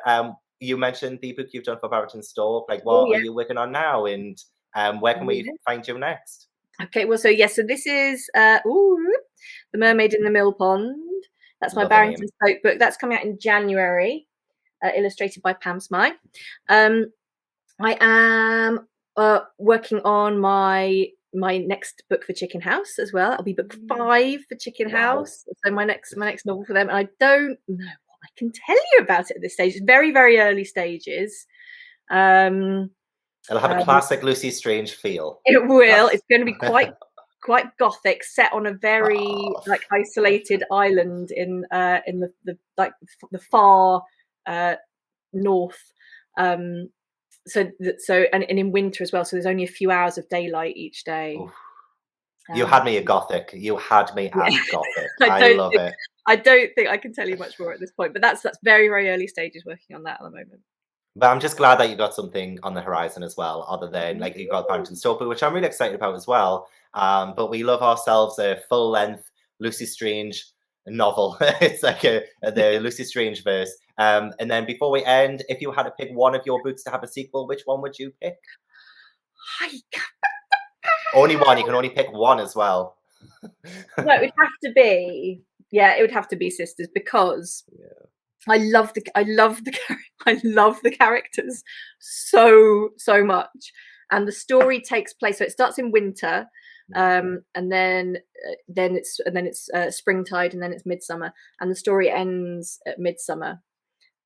you mentioned the book you've done for Barrington Store. Like, what are you working on now, and where can we find you next? Okay, well, so yes, so this is The Mermaid in the Mill Pond. That's my Barrington Stoke book. That's coming out in January, illustrated by Pam Smythe. I am working on my next book for Chicken House as well. That'll be book 5 for Chicken House. So my next novel for them. And I don't know what I can tell you about it at this stage. It's very, very early stages. It'll have a classic Lucy Strange feel. It will. It's going to be quite gothic, set on a very like isolated island in the far north. So and in winter as well. So there's only a few hours of daylight each day. You had me at gothic. You had me at gothic. I love it. I don't think I can tell you much more at this point, but that's very, very early stages working on that at the moment. But I'm just glad that you got something on the horizon as well, other than like you got Barrington Stoke, which I'm really excited about as well. But we love ourselves a full-length Lucy Strange novel. It's like the Lucy Strange verse. And then before we end, if you had to pick one of your books to have a sequel, which one would you pick? Only one. You can only pick one as well. No, it would have to be. Yeah, it would have to be Sisters, because I love the characters so much, and the story takes place. So it starts in winter, and then it's springtide, and then it's midsummer, and the story ends at midsummer.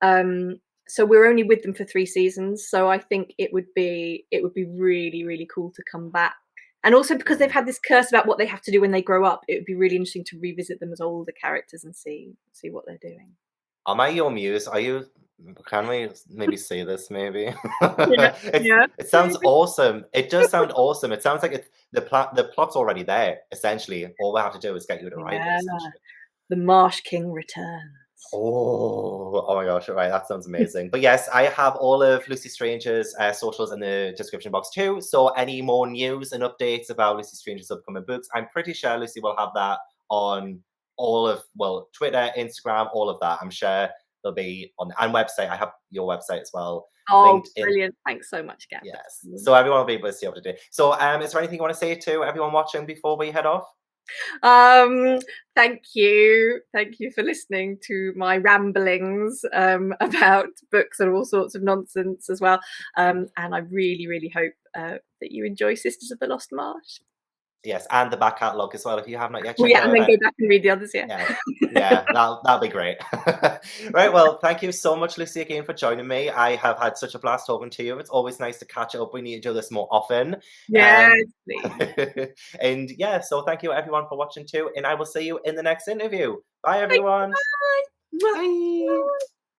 So we're only with them for 3 seasons. So I think it would be really, really cool to come back. And also because they've had this curse about what they have to do when they grow up, it would be really interesting to revisit them as older characters and see what they're doing. Am I your muse? Are you? Can we maybe say this? Maybe. It sounds awesome. It does sound awesome. It sounds like it's the plot's already there. Essentially, all we have to do is get you to write it. The Marsh King returns. Oh my gosh! Right, that sounds amazing. But yes, I have all of Lucy Strange's socials in the description box too. So any more news and updates about Lucy Strange's upcoming books, I'm pretty sure Lucy will have that on all of Twitter, Instagram, all of that. I'm sure they'll be on and website. I have your website as well. Oh, brilliant! Thanks so much, Gavin. Yes, so everyone will be able to see what to do. So, is there anything you want to say to everyone watching before we head off? Thank you for listening to my ramblings about books and all sorts of nonsense as well, and I really hope that you enjoy Sisters of the Lost Marsh. Yes, and the back catalogue as well if you have not yet. And then go back and read the others. Yeah, that'll be great. Right, well, thank you so much, Lucy, again for joining me. I have had such a blast talking to you. It's always nice to catch up. We need to do this more often. Yes, and yeah, so thank you everyone for watching too, and I will see you in the next interview. Bye, everyone. Bye. Bye.